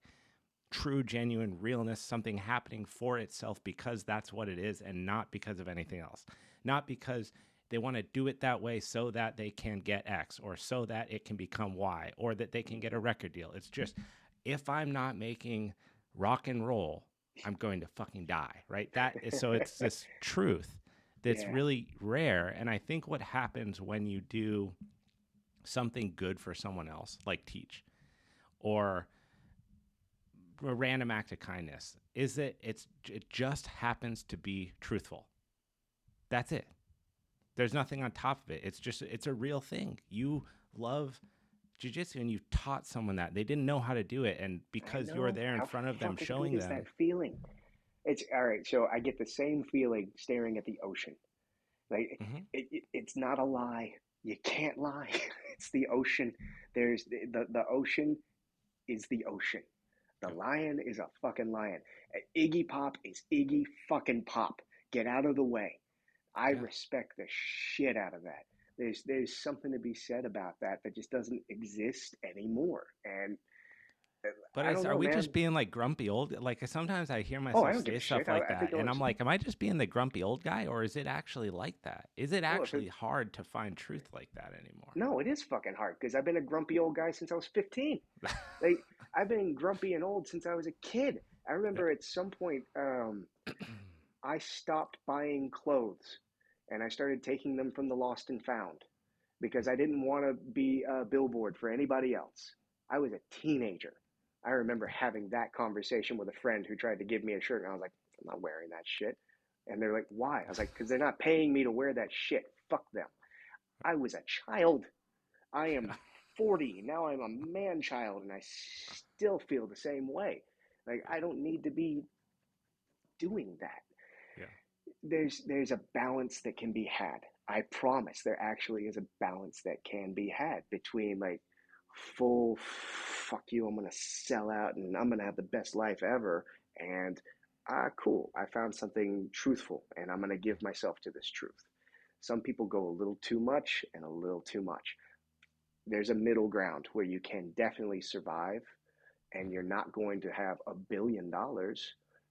true, genuine realness, something happening for itself because that's what it is and not because of anything else? Not because they want to do it that way so that they can get X or so that it can become Y or that they can get a record deal. It's just, if I'm not making rock and roll, I'm going to fucking die, right? That is, so it's this truth that's Yeah, really rare. And I think what happens when you do something good for someone else, like teach, or a random act of kindness, is that it just happens to be truthful. That's it. There's nothing on top of it. It's just, it's a real thing. You love jujitsu and you taught someone that they didn't know how to do it, and I because you're know. there in How front of them fucking good showing is that them. feeling? It's all right. So I get the same feeling staring at the ocean. Like Mm-hmm. it's not a lie. You can't lie. It's the ocean. There's the ocean is the ocean. The Yep. lion is a fucking lion. Iggy Pop is Iggy fucking Pop. Get out of the way. I Yeah. respect the shit out of that. There's something to be said about that that just doesn't exist anymore. And But I don't are know, we man. just being like grumpy old? Like sometimes I hear Oh, I myself don't give say a stuff shit. like I think that, it and I'm looks like, am I just being the grumpy old guy, or is it actually like that? Is it well. If it, actually hard to find truth like that anymore? no, it is fucking hard because I've been a grumpy old guy since I was 15. Like I've been grumpy and old since I was a kid. I Yeah. remember at some point I stopped buying clothes and I started taking them from the lost and found because I didn't want to be a billboard for anybody else. I was a teenager. I remember having that conversation with a friend who tried to give me a shirt, and I was like, I'm not wearing that shit. And they're like, why? I was like, because they're not paying me to wear that shit. Fuck them. I was a child. I am 40. Now I'm a man child, and I still feel the same way. Like, I don't need to be doing that. Yeah. There's a balance that can be had. I promise there actually is a balance that can be had between like full fuck you, I'm gonna sell out and I'm gonna have the best life ever and cool, I found something truthful and I'm gonna give myself to this truth. Some people go a little too much and a little too much. There's a middle ground where you can definitely survive and you're not going to have $1 billion.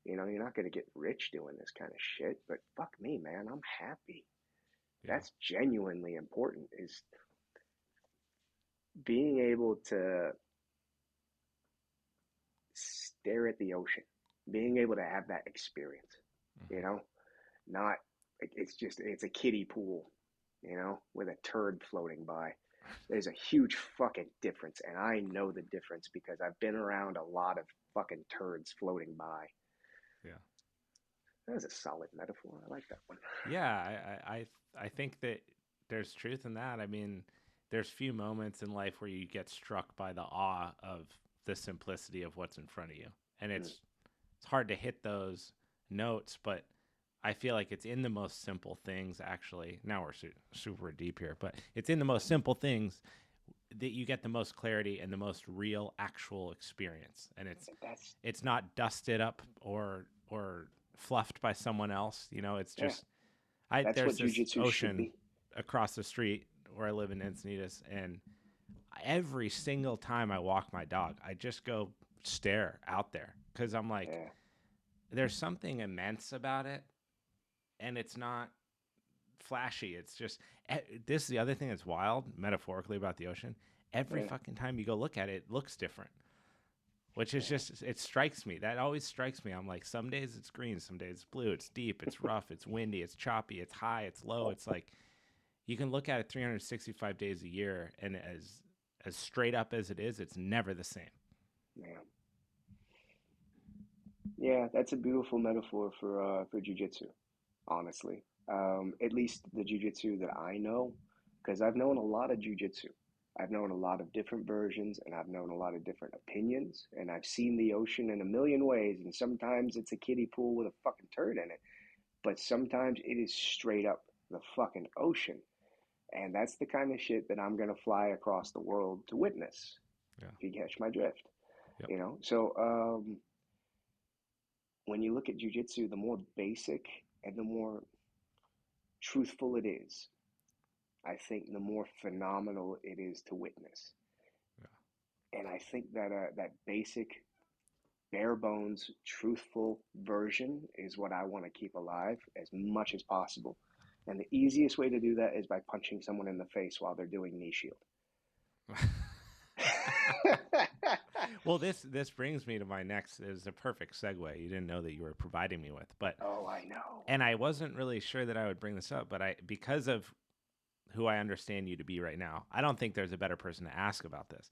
You know, you're not going to get rich doing this kind of shit, but fuck me, man, I'm happy. Yeah. That's genuinely important is being able to stare at the ocean, being able to have that experience, you know, not, it's a kiddie pool, you know, with a turd floating by. There's a huge fucking difference, and I know the difference because I've been around a lot of fucking turds floating by. Yeah. That was a solid metaphor. I like that one. Yeah, I think that there's truth in that. I mean, there's few moments in life where you get struck by the awe of the simplicity of what's in front of you. And it's hard to hit those notes, but I feel like it's in the most simple things actually. Now we're super deep here, but it's in the most simple things that you get the most clarity and the most real actual experience. And it's not dusted up or fluffed by someone else. You know, it's just there's this ocean across the street where I live in Encinitas, and every single time I walk my dog, I just go stare out there because I'm like, there's something immense about it, and it's not flashy. It's just, this is the other thing that's wild metaphorically about the ocean. Every fucking time you go look at it, it looks different, which is just, it strikes me. That always strikes me. I'm like, some days it's green, some days it's blue, it's deep, it's rough, it's windy, it's choppy, it's high, it's low. It's like, you can look at it 365 days a year, and as straight up as it is, it's never the same. Yeah, that's a beautiful metaphor for jiu-jitsu, honestly. At least the jiu-jitsu that I know, because I've known a lot of jiu-jitsu. I've known a lot of different versions, and I've known a lot of different opinions, and I've seen the ocean in a million ways, and sometimes it's a kiddie pool with a fucking turd in it, but sometimes it is straight up the fucking ocean. And that's the kind of shit that I'm going to fly across the world to witness, if you catch my drift. Yep. You know, so when you look at jiu-jitsu, the more basic and the more truthful it is, I think the more phenomenal it is to witness. And I think that that basic, bare bones, truthful version is what I want to keep alive as much as possible. And the easiest way to do that is by punching someone in the face while they're doing knee shield. Well, this brings me to my next, is a perfect segue. You didn't know that you were providing me with, but I know. And I wasn't really sure that I would bring this up, but because of who I understand you to be right now, I don't think there's a better person to ask about this.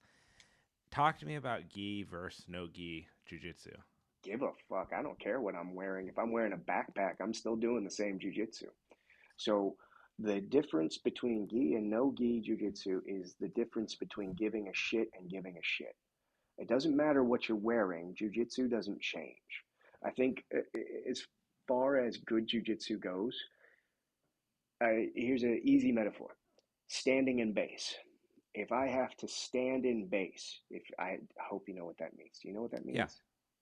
Talk to me about gi versus no gi jiu-jitsu. Give a fuck. I don't care what I'm wearing. If I'm wearing a backpack, I'm still doing the same jiu-jitsu. So the difference between gi and no gi jiu-jitsu is the difference between giving a shit and giving a shit. It doesn't matter what you're wearing. Jiu-jitsu doesn't change. I think as far as good jiu-jitsu goes, here's an easy metaphor. Standing in base. If I have to stand in base, I hope you know what that means. Do you know what that means? Yeah.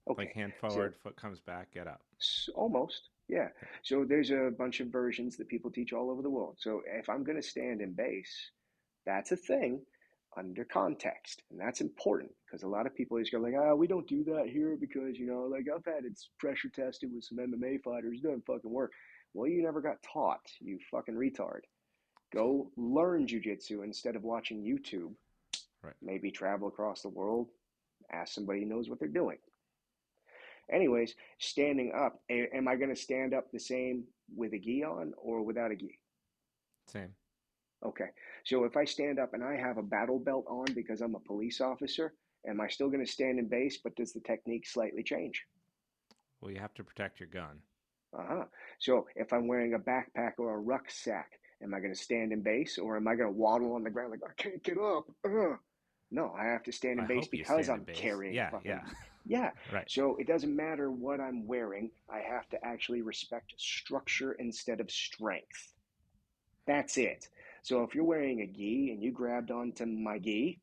Okay. Like hand forward, foot comes back, get up. Almost, yeah. So there's a bunch of versions that people teach all over the world. So if I'm going to stand in base, that's a thing under context. And that's important because a lot of people just go like, we don't do that here because, you know, like I've had it pressure tested with some MMA fighters. It doesn't fucking work. Well, you never got taught, you fucking retard. Go learn jiu-jitsu instead of watching YouTube. Right. Maybe travel across the world, ask somebody who knows what they're doing. Anyways, standing up, am I going to stand up the same with a gi on or without a gi? Same. Okay. So if I stand up and I have a battle belt on because I'm a police officer, am I still going to stand in base, but does the technique slightly change? Well, you have to protect your gun. So if I'm wearing a backpack or a rucksack, am I going to stand in base or am I going to waddle on the ground like, I can't get up? No, I have to stand in base because I'm carrying Yeah. Right. So it doesn't matter what I'm wearing. I have to actually respect structure instead of strength. That's it. So if you're wearing a gi and you grabbed onto my gi,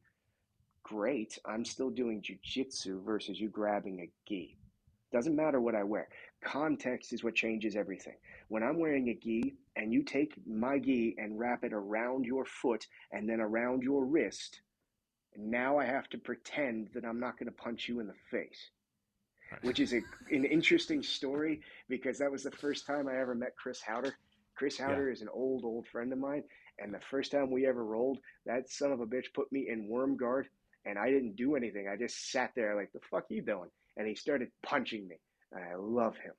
great. I'm still doing jiu-jitsu versus you grabbing a gi. Doesn't matter what I wear. Context is what changes everything. When I'm wearing a gi and you take my gi and wrap it around your foot and then around your wrist, now I have to pretend that I'm not going to punch you in the face, which is an interesting story because that was the first time I ever met Chris Howder. Chris Howder is an old friend of mine, and the first time we ever rolled, that son of a bitch put me in worm guard, And I didn't do anything. I just sat there like, the fuck you doing? And he started punching me. And I love him.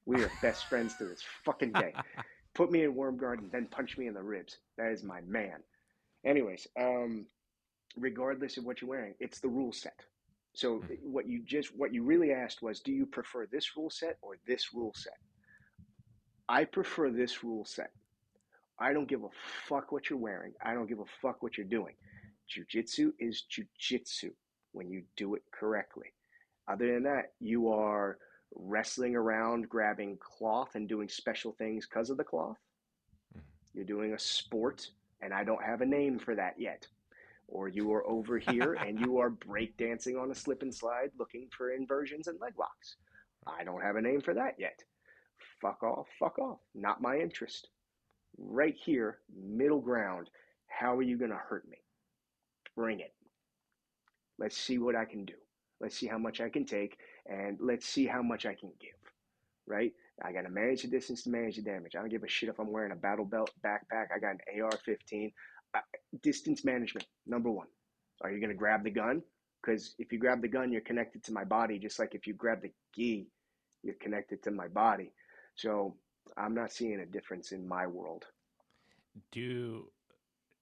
We are best friends to this fucking day. Put me in worm guard and then punch me in the ribs. That is my man. Anyways, regardless of what you're wearing, it's the rule set. So what you really asked was, do you prefer this rule set or this rule set? I prefer this rule set. I don't give a fuck what you're wearing. I don't give a fuck what you're doing. Jiu-jitsu is jiu-jitsu when you do it correctly. Other than that, you are wrestling around, grabbing cloth and doing special things because of the cloth. You're doing a sport, and I don't have a name for that yet. Or you are over here and you are breakdancing on a slip and slide looking for inversions and leg locks. I don't have a name for that yet. Fuck off, fuck off. Not my interest. Right here, middle ground. How are you going to hurt me? Bring it. Let's see what I can do. Let's see how much I can take, and let's see how much I can give, right? I got to manage the distance to manage the damage. I don't give a shit if I'm wearing a battle belt backpack. I got an AR-15. Distance management, number one. Are you going to grab the gun? Because if you grab the gun, you're connected to my body, just like if you grab the gi, you're connected to my body. So I'm not seeing a difference in my world. Do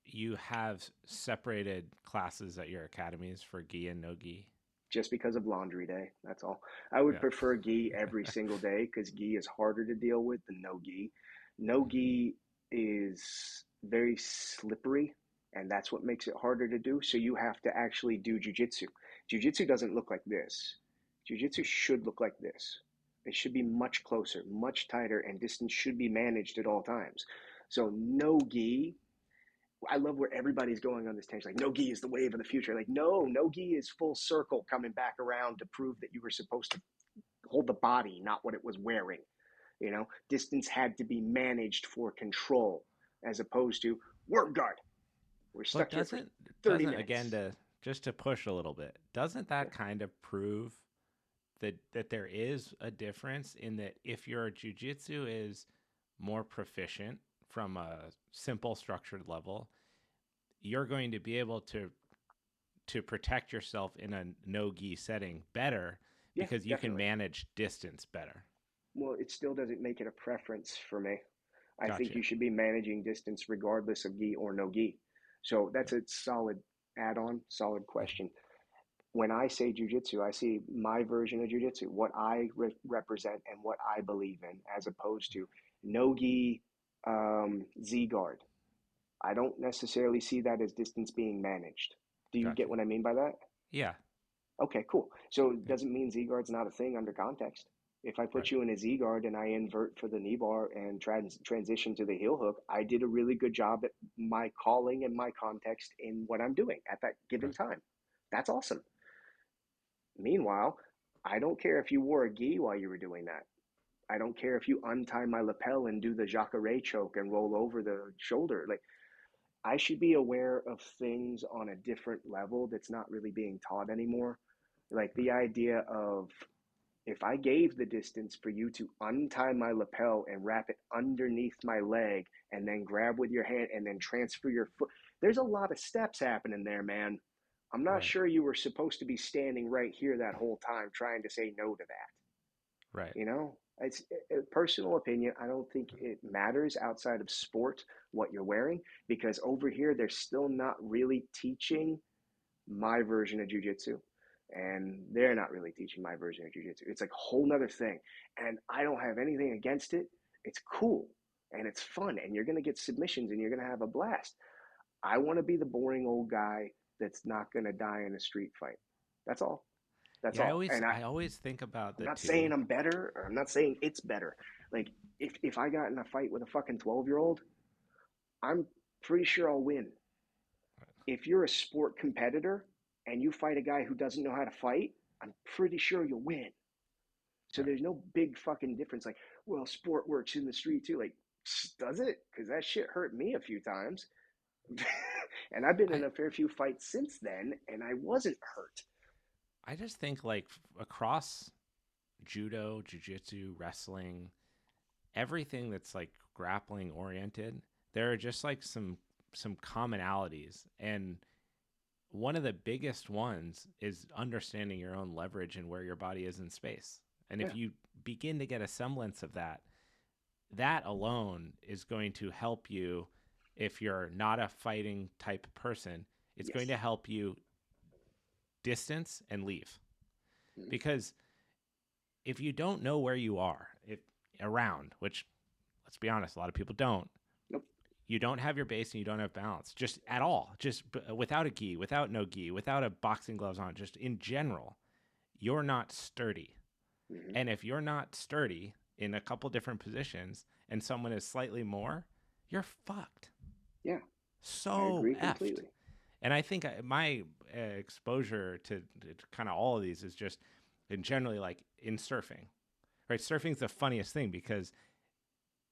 you have separated classes at your academies for gi and no gi? Just because of laundry day, that's all. I would prefer gi every single day because gi is harder to deal with than no gi. No gi is very slippery, and that's what makes it harder to do. So you have to actually do jiu-jitsu. Jiu-jitsu doesn't look like this. Jiu-jitsu should look like this. It should be much closer, much tighter, and distance should be managed at all times. So no gi, I love where everybody's going on this tangent. Like, no gi is the wave of the future. Like, no gi is full circle coming back around to prove that you were supposed to hold the body, not what it was wearing. You know, distance had to be managed for control as opposed to worm guard. We're stuck here for 30 minutes. Again, to push a little bit, doesn't that kind of prove that there is a difference in that if your jiu-jitsu is more proficient from a simple structured level, you're going to be able to protect yourself in a no-gi setting better because you can manage distance better. Well, it still doesn't make it a preference for me. I think you should be managing distance regardless of gi or no gi. So that's a solid add-on, solid question. When I say jiu-jitsu, I see my version of jiu-jitsu, what I represent and what I believe in, as opposed to no-gi Z-guard. I don't necessarily see that as distance being managed. Do you get what I mean by that? Yeah. Okay, cool. So it doesn't mean Z-guard's not a thing under context. If I put you in a Z-guard and I invert for the knee bar and transition to the heel hook, I did a really good job at my calling and my context in what I'm doing at that given time. That's awesome. Meanwhile, I don't care if you wore a gi while you were doing that. I don't care if you untie my lapel and do the jacare choke and roll over the shoulder. Like, I should be aware of things on a different level that's not really being taught anymore. Like the idea of, if I gave the distance for you to untie my lapel and wrap it underneath my leg and then grab with your hand and then transfer your foot, there's a lot of steps happening there, man. I'm not sure you were supposed to be standing right here that whole time trying to say no to that. Right. You know, it's a personal opinion. I don't think it matters outside of sport what you're wearing, because over here they're still not really teaching my version of jiu-jitsu. And they're not really teaching my version of jiu-jitsu. It's like a whole nother thing. And I don't have anything against it. It's cool and it's fun, and you're going to get submissions and you're going to have a blast. I want to be the boring old guy that's not going to die in a street fight. That's all. That's all. I always think about that. I'm not saying I'm better, or I'm not saying it's better. Like, if I got in a fight with a fucking 12-year-old, I'm pretty sure I'll win. If you're a sport competitor and you fight a guy who doesn't know how to fight, I'm pretty sure you'll win. So there's no big fucking difference. Like, well, sport works in the street too. Like, does it? Because that shit hurt me a few times. And I've been in a fair few fights since then, and I wasn't hurt. I just think, like, across judo, jiu-jitsu, wrestling, everything that's like grappling oriented, there are just like some commonalities. And one of the biggest ones is understanding your own leverage and where your body is in space. And Yeah. if you begin to get a semblance of that, that alone is going to help you. If you're not a fighting type person, it's going Yes. to help you distance and leave. Mhm. Because if you don't know where you are, if around, which let's be honest, a lot of people don't, Nope. you don't have your base and you don't have balance just at all, just without a gi, without no gi, without a boxing gloves on, just in general, you're not sturdy. Hmm. And if you're not sturdy in a couple different positions and someone is slightly more, you're fucked. Yeah, I So agree effed. completely. And I think my exposure to kind of all of these is just in generally like in surfing, right? Surfing's the funniest thing because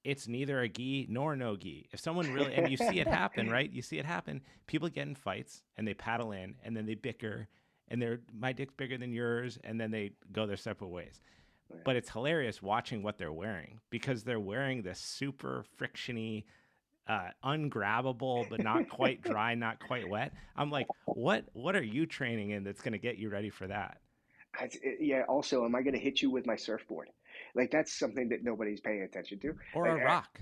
it's neither a gi nor no gi. If someone really, and you see it happen, right? You see it happen. People get in fights and they paddle in and then they bicker and my dick's bigger than yours and then they go their separate ways. Yeah. But it's hilarious watching what they're wearing because they're wearing this super frictiony, ungrabbable but not quite dry, not quite wet. I'm like, what are you training in that's going to get you ready for that? Yeah. Also, am I going to hit you with my surfboard? Like that's something that nobody's paying attention to. Or Like, a rock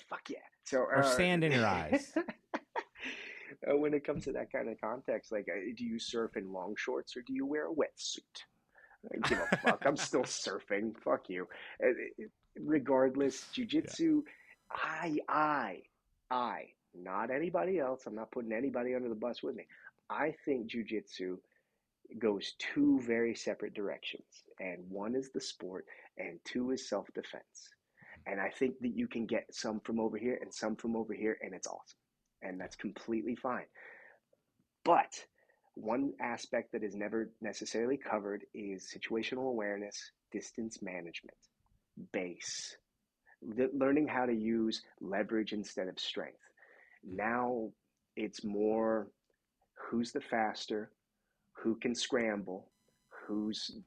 fuck yeah. So, or sand in your eyes. when it comes to that kind of context, like, do you surf in long shorts or do you wear a wetsuit? I give a fuck. I'm still surfing. Fuck you. Regardless, Yeah. jujitsu. I, not anybody else. I'm not putting anybody under the bus with me. I think jujitsu goes two very separate directions, and one is the sport, and two is self-defense. And I think that you can get some from over here and some from over here, and it's awesome, and Yeah. that's completely fine. But one aspect that is never necessarily covered is situational awareness, distance management, base, learning how to use leverage instead of strength. Now it's more who's the faster, who can scramble, who's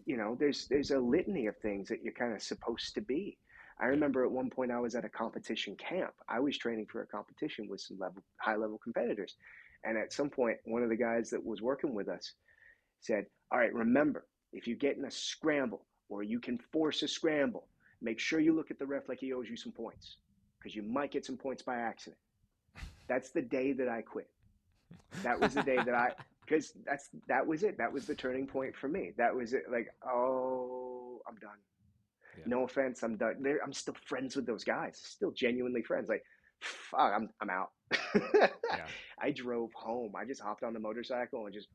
there's a litany of things that you're kind of supposed to be. I Yeah. remember at one point I was at a competition camp. I was training for a competition with some high level competitors, and at some point one of the guys that was working with us said, all right, remember, if you get in a scramble or you can force a scramble, make sure you look at the ref like he owes you some points because you might get some points by accident. That's the day that I quit. That was the day that because that was it. That was the turning point for me. That was it. Like, oh, I'm done. Yeah. No offense, I'm done. I'm still friends with those guys. Still genuinely friends. Like, fuck, I'm out. Yeah. I drove home. I just hopped on the motorcycle and just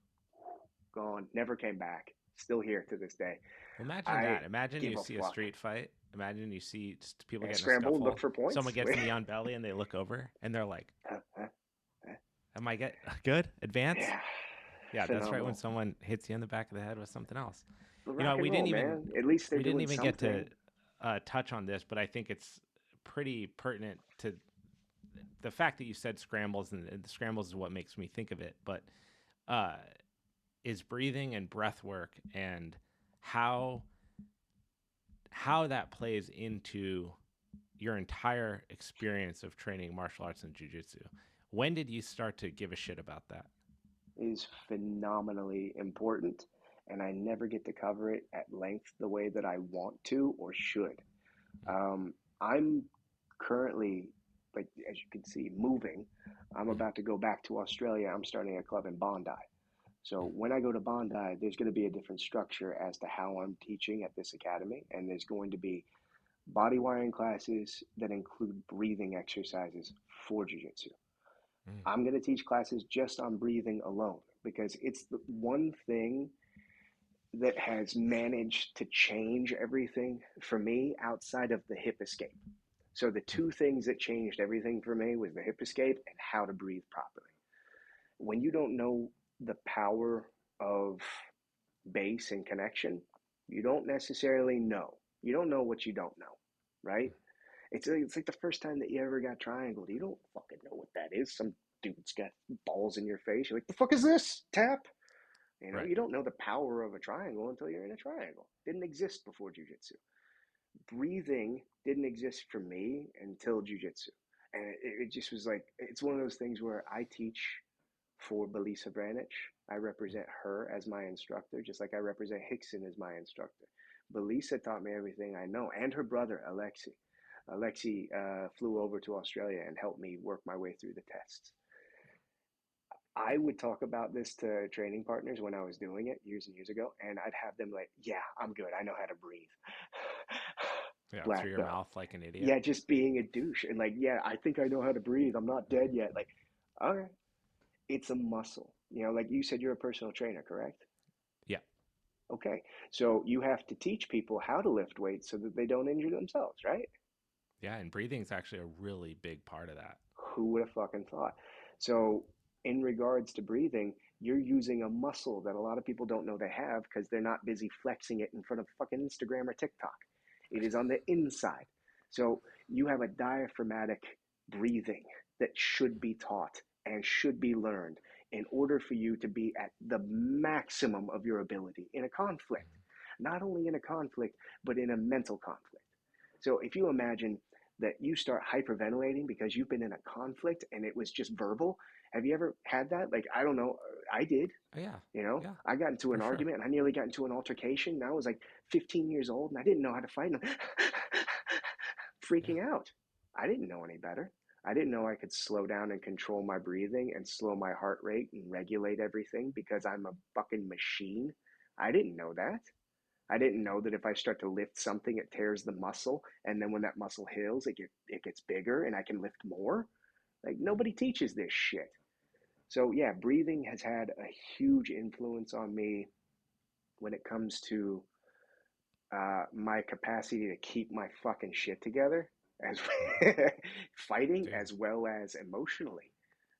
gone. Never came back. Still here to this day. Well, imagine I that. Imagine give you a see a fuck. street fight. Imagine you see just people And get in a scramble, look scuffle. for Someone points. gets knee on belly and they look over and they're like, Uh, uh, "Am I get good? Advance?" yeah, Yeah, that's right. When phenomenal. someone hits you in the back of the head with something else. But You know, rock and roll, man. At least they're we didn't doing even get to something. touch on this, but I think it's pretty pertinent to the fact that you said scrambles, and the scrambles is what makes me think of it. But uh, is breathing and breath work and how that plays into your entire experience of training martial arts and jiu-jitsu. When did you start to give a shit about that? Is phenomenally important, and I never get to cover it at length the way that I want to or should. I'm currently, like as you can see, moving. I'm Mm-hmm. about to go back to Australia. I'm starting a club in Bondi. So when I go to Bondi, there's going to be a different structure as to how I'm teaching at this academy, and there's going to be body wiring classes that include breathing exercises for jiu-jitsu. Mm-hmm. I'm going to teach classes just on breathing alone because it's the one thing that has managed to change everything for me outside of the hip escape. So the two things that changed everything for me was the hip escape and how to breathe properly. When you don't know the power of base and connection, you don't necessarily know. You don't know what you don't know, right? It's like the first time that you ever got triangled. You don't fucking know what that is. Some dude's got balls in your face. You're like, the fuck is this? Tap. Right. You don't know the power of a triangle until you're in a triangle. Didn't exist before jujitsu. Breathing didn't exist for me until jujitsu. And it just was like, it's one of those things where I teach for Belisa Branich. I represent her as my instructor, just like I represent Rickson as my instructor. Belisa taught me everything I know, and her brother, Alexi. Alexi flew over to Australia and helped me work my way through the tests. I would talk about this to training partners when I was doing it years and years ago, and I'd have them like, yeah, I'm good. I know how to breathe. Yeah, Black through your belt. mouth like an idiot. Yeah, just being a douche. And like, yeah, I think I know how to breathe. I'm not dead yet. Like, okay, it's a muscle. You know, like you said, you're a personal trainer, correct? Yeah. Okay. So you have to teach people how to lift weights so that they don't injure themselves, right? Yeah, and breathing is actually a really big part of that. Who would have fucking thought? So, in regards to breathing, you're using a muscle that a lot of people don't know they have because they're not busy flexing it in front of fucking Instagram or TikTok. It is on the inside. So, you have a diaphragmatic breathing that should be taught and should be learned in order for you to be at the maximum of your ability in a conflict. Not only in a conflict, but in a mental conflict. So, if you imagine that you start hyperventilating because you've been in a conflict and it was just verbal. Have you ever had that? Like, I don't know. I did. Oh, yeah. You know, Yeah, I got into an for sure. argument and I nearly got into an altercation. And I was like 15 years old and I didn't know how to fight them. Yeah. Freaking out. I didn't know any better. I didn't know I could slow down and control my breathing and slow my heart rate and regulate everything because I'm a fucking machine. I didn't know that. I didn't know that if I start to lift something, it tears the muscle, and then when that muscle heals, it gets bigger, and I can lift more. Like nobody teaches this shit. So yeah, breathing has had a huge influence on me when it comes to my capacity to keep my fucking shit together, as fighting Dude. as well as emotionally.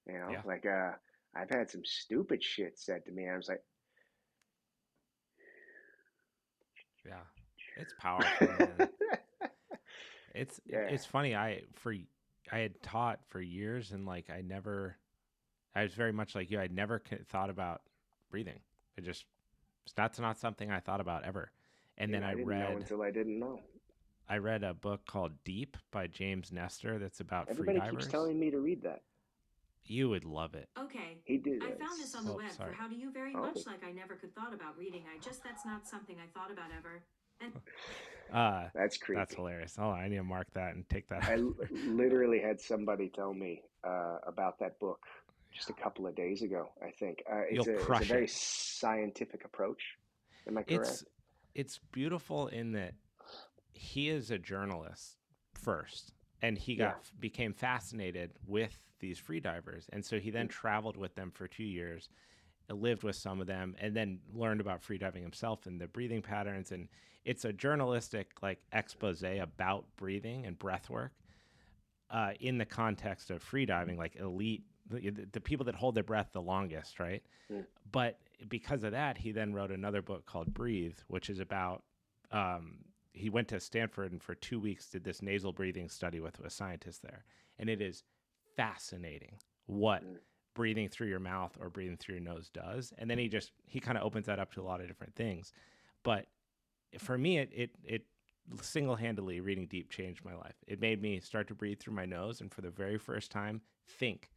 You know, Yeah. like I've had some stupid shit said to me. I was like, Yeah. It's powerful, man. yeah. It's funny. I had taught for years, and like I was very much like you. I'd never thought about breathing. It just that's not something I thought about ever. And then I didn't know until I didn't know. I read a book called Deep by James Nestor that's about Everybody keeps freedivers. telling me to read that. You would love it. Okay. He did. I found this on the web sorry. for how do you very Oh, much like I never could thought about reading. That's not something I thought about ever. And that's creepy. That's hilarious. Hold on, I need to mark that and take that. I literally had somebody tell me about that book just a couple of days ago. I think it's a very scientific approach. Am I correct? It's beautiful in that he is a journalist first, and he became fascinated with these freedivers, and so he then traveled with them for 2 years, lived with some of them, and then learned about freediving himself and the breathing patterns. And it's a journalistic like expose about breathing and breath work in the context of freediving, like elite, the people that hold their breath the longest, right? But because of that, he then wrote another book called Breathe, which is about he went to Stanford and for 2 weeks did this nasal breathing study with a scientist there. And it is fascinating what breathing through your mouth or breathing through your nose does. And then he kind of opens that up to a lot of different things. But for me, it single-handedly, reading Deep changed my life. It made me start to breathe through my nose and for the very first time think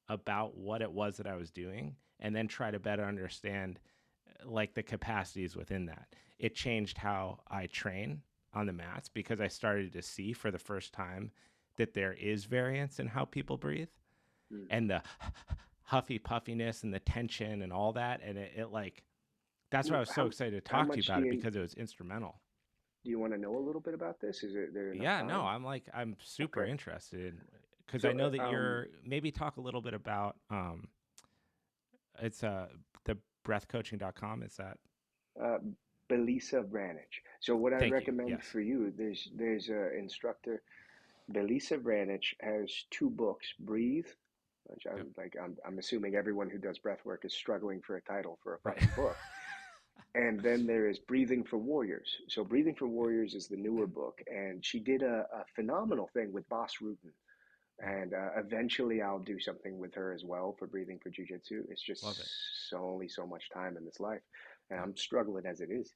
about what it was that I was doing and then try to better understand like the capacities within that. It changed how I train on the mats because I started to see for the first time that there is variance in how people breathe and the huffy puffiness and the tension and all that. And it like, that's why I was so excited to talk to you about it because it was instrumental. Do you want to know a little bit about this? Is there enough time? No, I'm super interested because I know that you're maybe talk a little bit about it's the breathcoaching.com. Is that Belisa Branich. So what I recommend for you, there's an instructor. Belisa Branich has 2 books. Breathe, which I'm assuming everyone who does breath work is struggling for a title for a fucking book. And then there is Breathing for Warriors. So Breathing for Warriors is the newer book, and she did a phenomenal thing with Boss Rutan. And eventually I'll do something with her as well for Breathing for Jiu Jitsu. It's just only so much time in this life, and I'm struggling as it is.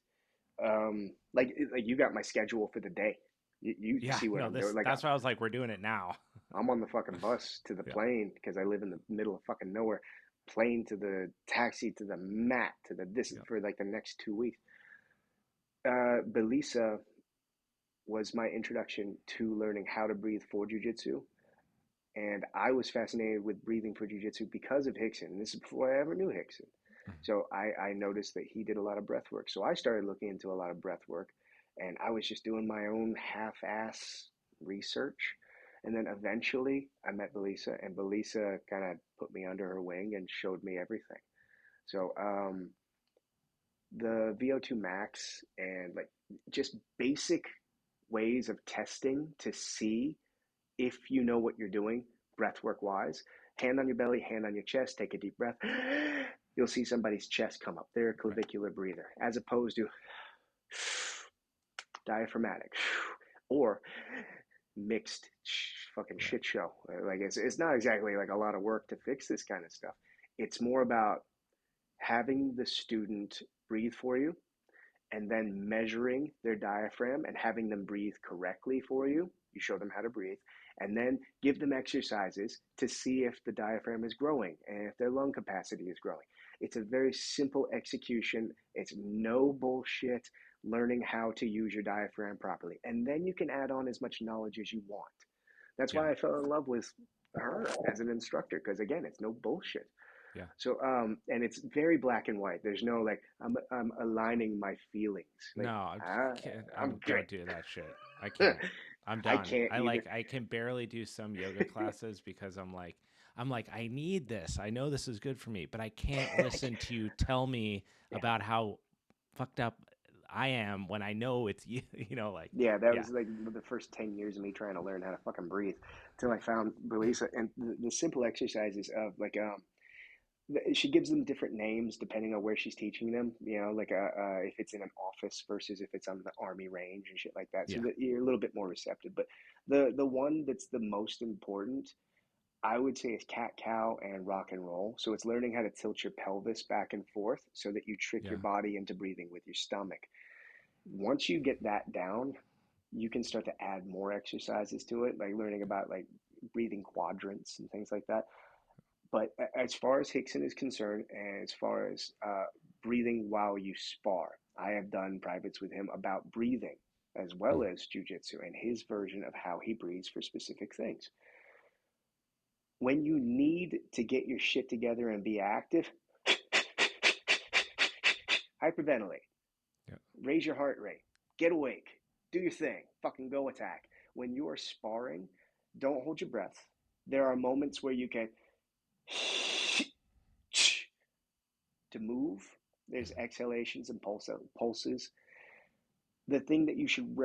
Like you got my schedule for the day. You see what I'm doing. Like, that's why I was like, we're doing it now. I'm on the fucking bus to the plane because I live in the middle of fucking nowhere. plane to the taxi to the mat to the this for like the next 2 weeks. Belisa was my introduction to learning how to breathe for jiu-jitsu. And I was fascinated with breathing for jiu-jitsu because of Rickson. This is before I ever knew Rickson. So I noticed that he did a lot of breath work. So I started looking into a lot of breath work, and I was just doing my own half-ass research. And then eventually I met Belisa, and Belisa kind of put me under her wing and showed me everything. So the VO2 max and like just basic ways of testing to see if you know what you're doing, breathwork wise. Hand on your belly, hand on your chest, take a deep breath. You'll see somebody's chest come up. They're a clavicular breather, as opposed to diaphragmatic or mixed fucking shit show. Like it's not exactly like a lot of work to fix this kind of stuff. It's more about having the student breathe for you and then measuring their diaphragm and having them breathe correctly for you. You show them how to breathe, and then give them exercises to see if the diaphragm is growing and if their lung capacity is growing. It's a very simple execution. It's no bullshit learning how to use your diaphragm properly. And then you can add on as much knowledge as you want. That's why I fell in love with her as an instructor, because again, it's no bullshit. Yeah. So, and it's very black and white. There's no like, I'm aligning my feelings. Like, No, I'm good. don't do that shit. I can't. I'm done. I can't either. I can barely do some yoga classes because I'm like, I need this. I know this is good for me, but I can't listen to you tell me about how fucked up I am when I know it's you, like. Yeah, that was like the first 10 years of me trying to learn how to fucking breathe until I found Belisa. And the simple exercises of like, she gives them different names depending on where she's teaching them, like if it's in an office versus if it's on the army range and shit like that. So that you're a little bit more receptive. But the one that's the most important, I would say, is cat cow and rock and roll. So it's learning how to tilt your pelvis back and forth so that you trick your body into breathing with your stomach. Once you get that down, you can start to add more exercises to it, like learning about like breathing quadrants and things like that. But as far as Rickson is concerned, and as far as breathing while you spar, I have done privates with him about breathing as well as jiu-jitsu and his version of how he breathes for specific things. When you need to get your shit together and be active, hyperventilate, raise your heart rate, get awake, do your thing, fucking go attack. When you are sparring, don't hold your breath. There are moments where you can to move. There's exhalations and pulses. The thing that you should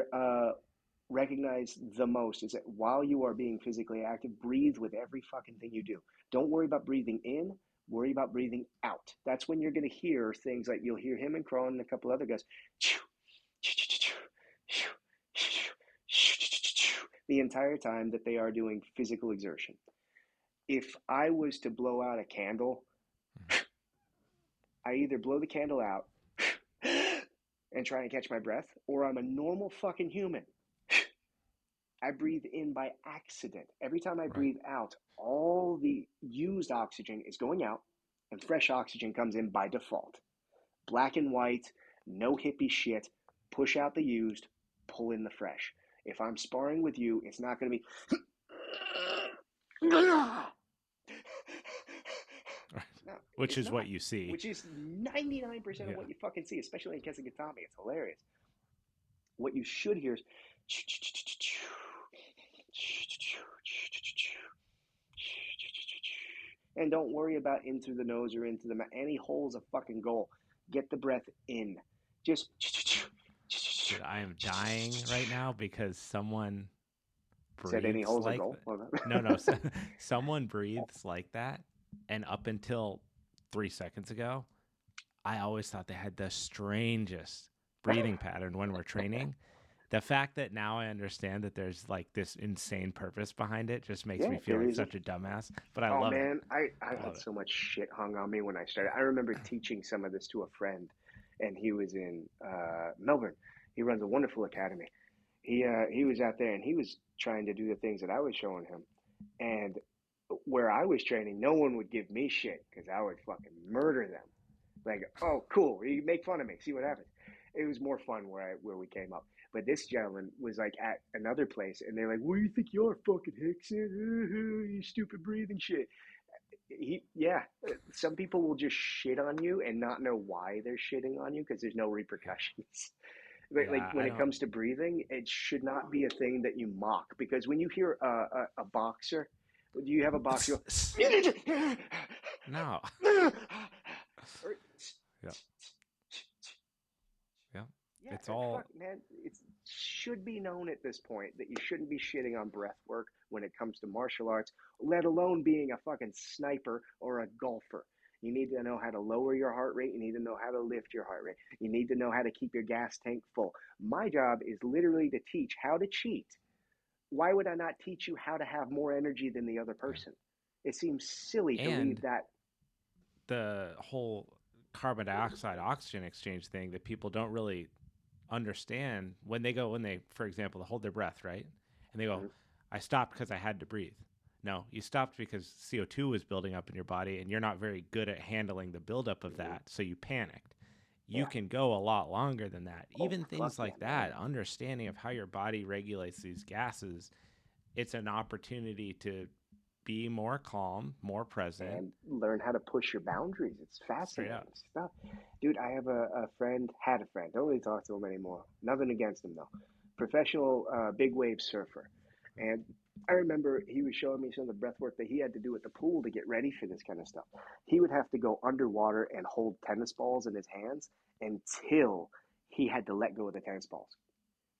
recognize the most is that while you are being physically active, breathe with every fucking thing you do. Don't worry about breathing in, worry about breathing out. That's when you're going to hear things like, you'll hear him and Cron and a couple other guys the entire time that they are doing physical exertion. If I was to blow out a candle, I either blow the candle out and try and catch my breath, or I'm a normal fucking human. I breathe in by accident. Every time I breathe out, all the used oxygen is going out and fresh oxygen comes in by default. Black and white, no hippie shit. Push out the used, pull in the fresh. If I'm sparring with you, it's not going to be No, which is not what you see. Which is 99% of what you fucking see, especially in Kesagatami. It's hilarious. What you should hear is and don't worry about in through the nose or into the mouth. Any hole's a fucking goal. Get the breath in. Just Dude, I am dying right now because someone breathes said any hole's like a goal? No, someone breathes like that, and up until 3 seconds ago, I always thought they had the strangest breathing pattern when we're training. The fact that now I understand that there's like this insane purpose behind it just makes me feel like such a dumbass. But I love it. Oh man, I had so much shit hung on me when I started. I remember teaching some of this to a friend, and he was in Melbourne. He runs a wonderful academy. He was out there and he was trying to do the things that I was showing him. And where I was training, no one would give me shit because I would fucking murder them. Like, oh, cool, you make fun of me, see what happens. It was more fun where we came up. But this gentleman was like at another place, and they're like, "What do you think you are, fucking Rickson? You stupid breathing shit." Some people will just shit on you and not know why they're shitting on you because there's no repercussions. Like Yeah, when I it don't. comes to breathing, it should not be a thing that you mock, because when you hear a boxer, do you have a boxer go, No. or, Yeah. Yeah. yeah, It's all. fuck, man, it should be known at this point that you shouldn't be shitting on breath work when it comes to martial arts, let alone being a fucking sniper or a golfer. You need to know how to lower your heart rate. You need to know how to lift your heart rate. You need to know how to keep your gas tank full. My job is literally to teach how to cheat. Why would I not teach you how to have more energy than the other Yeah. person? It seems silly to leave And that. the whole carbon dioxide oxygen exchange thing that people don't really understand when they, for example, hold their breath, right? And they go, Mhm. I stopped because I had to breathe. No, you stopped because CO2 was building up in your body and you're not very good at handling the buildup of that. So you panicked. You Yeah. can go a lot longer than that. Oh, Even fuck things yeah, like man. that, understanding of how your body regulates these gases, it's an opportunity to be more calm, more present, And learn how to push your boundaries. It's straight up. fascinating stuff. Dude, I have a friend, had a friend, don't really talk to him anymore. Nothing against him, though. Professional big wave surfer. And I remember he was showing me some of the breath work that he had to do at the pool to get ready for this kind of stuff. He would have to go underwater and hold tennis balls in his hands until he had to let go of the tennis balls.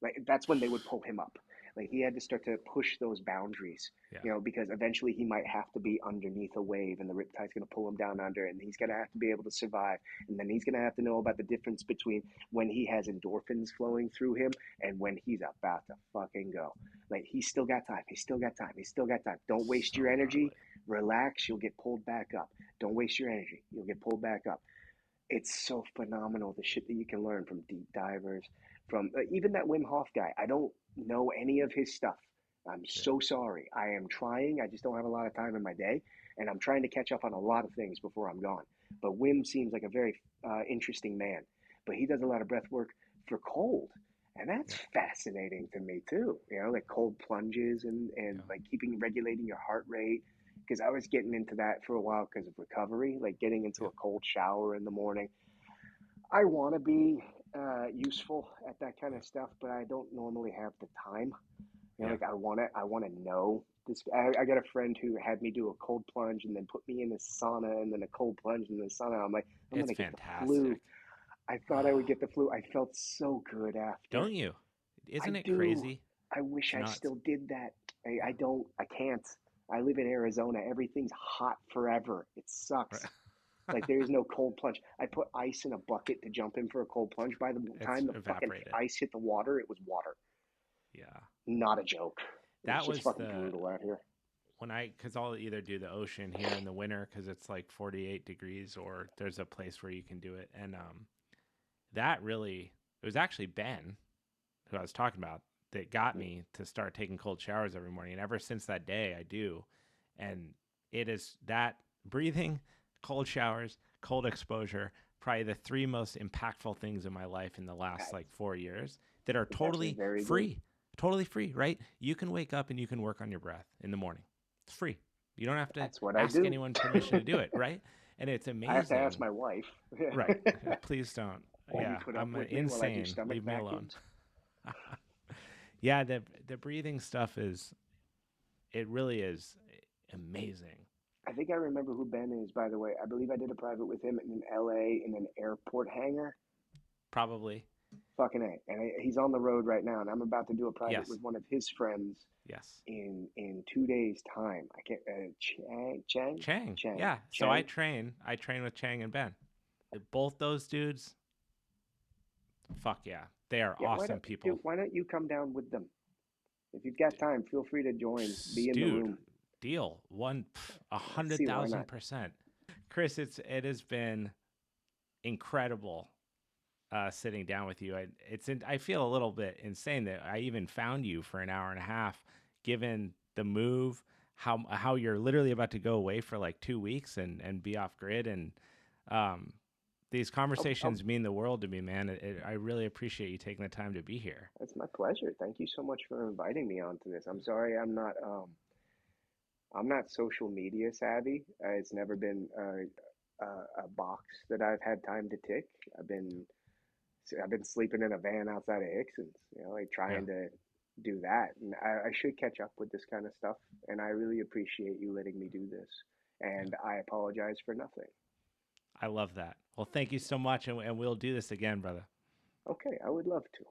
Like that's when they would pull him up. Like he had to start to push those boundaries, Yeah. because eventually he might have to be underneath a wave and the riptide's going to pull him down under, and he's going to have to be able to survive. And then he's going to have to know about the difference between when he has endorphins flowing through him and when he's about to fucking go. Like he's still got time. He's still got time. He's still got time. Don't waste your So energy. gnarly. Relax. You'll get pulled back up. Don't waste your energy. You'll get pulled back up. It's so phenomenal the shit that you can learn from deep divers, from even that Wim Hof guy. I don't know any of his stuff. I'm Yeah. so sorry. I am trying. I just don't have a lot of time in my day, and I'm trying to catch up on a lot of things before I'm gone. But Wim seems like a very interesting man. But he does a lot of breath work for cold, and that's Yeah. fascinating to me too. Like cold plunges and Yeah. like regulating your heart rate, because I was getting into that for a while because of recovery, like getting into Yeah. a cold shower in the morning. I want to be useful at that kind Yeah. of stuff, but I don't normally have the time. Yeah. Like I want to know this. I got a friend who had me do a cold plunge and then put me in the sauna and then a cold plunge in the sauna. I'm like, I'm It's gonna get the fantastic. flu. I thought I would get the flu. I felt so good after. Don't you? I Isn't it do. crazy? I wish It's I nuts. still did that. Yeah. I don't. I can't. I live in Arizona. Everything's hot forever. It sucks. Right. Like there is no cold plunge. I put ice in a bucket to jump in for a cold plunge. By the It's time the fucking evaporated. ice hit the water, it was water. Yeah. Not a joke. It's That just was fucking the brutal out here. because I'll either do the ocean here in the winter because it's like 48 degrees, or there's a place where you can do it. And that really, it was actually Ben, who I was talking about, that got me to start taking cold showers every morning. And ever since that day, I do. And it is that breathing, cold showers, cold exposure, probably the three most impactful things in my life in the last like 4 years that are It's actually totally very good. free. Totally free, right? You can wake up and you can work on your breath in the morning. It's free. You don't have to That's what I ask do. anyone permission to do it, right? And it's I have to ask amazing. my wife. Right. Please don't. Will you Yeah, put up I'm with me while I do insane. stomach Leave me alone. vacuums? Yeah, the breathing stuff is, it really is amazing. I think I remember who Ben is, by the way. I believe I did a private with him in LA in an airport hangar. Probably. Fucking A. And he's on the road right now, and I'm about to do a private Yes. with one of his friends Yes. in 2 days' time. I can't. Chang. Chang. Yeah. So I train with Chang and Ben. Both those dudes, fuck yeah. They are Yeah. awesome people. Why don't you come down with them? If you've got time, feel free to join. Be in the Dude, room. deal. Let's see, why not? 100,000%. Chris, it has been incredible sitting down with you. I feel a little bit insane that I even found you for an hour and a half, given the move, how you're literally about to go away for like 2 weeks and be off grid. And um, these conversations mean the world to me, man. I really appreciate you taking the time to be here. It's my pleasure. Thank you so much for inviting me onto this. I'm sorry I'm not social media savvy. It's never been a box that I've had time to tick. I've been I've been sleeping in a van outside of Hickson's, like Yeah. trying to do that. And I should catch up with this kind of stuff. And I really appreciate you letting me do this. Yeah. And I apologize for nothing. I love that. Well, thank you so much. And we'll do this again, brother. Okay, I would love to.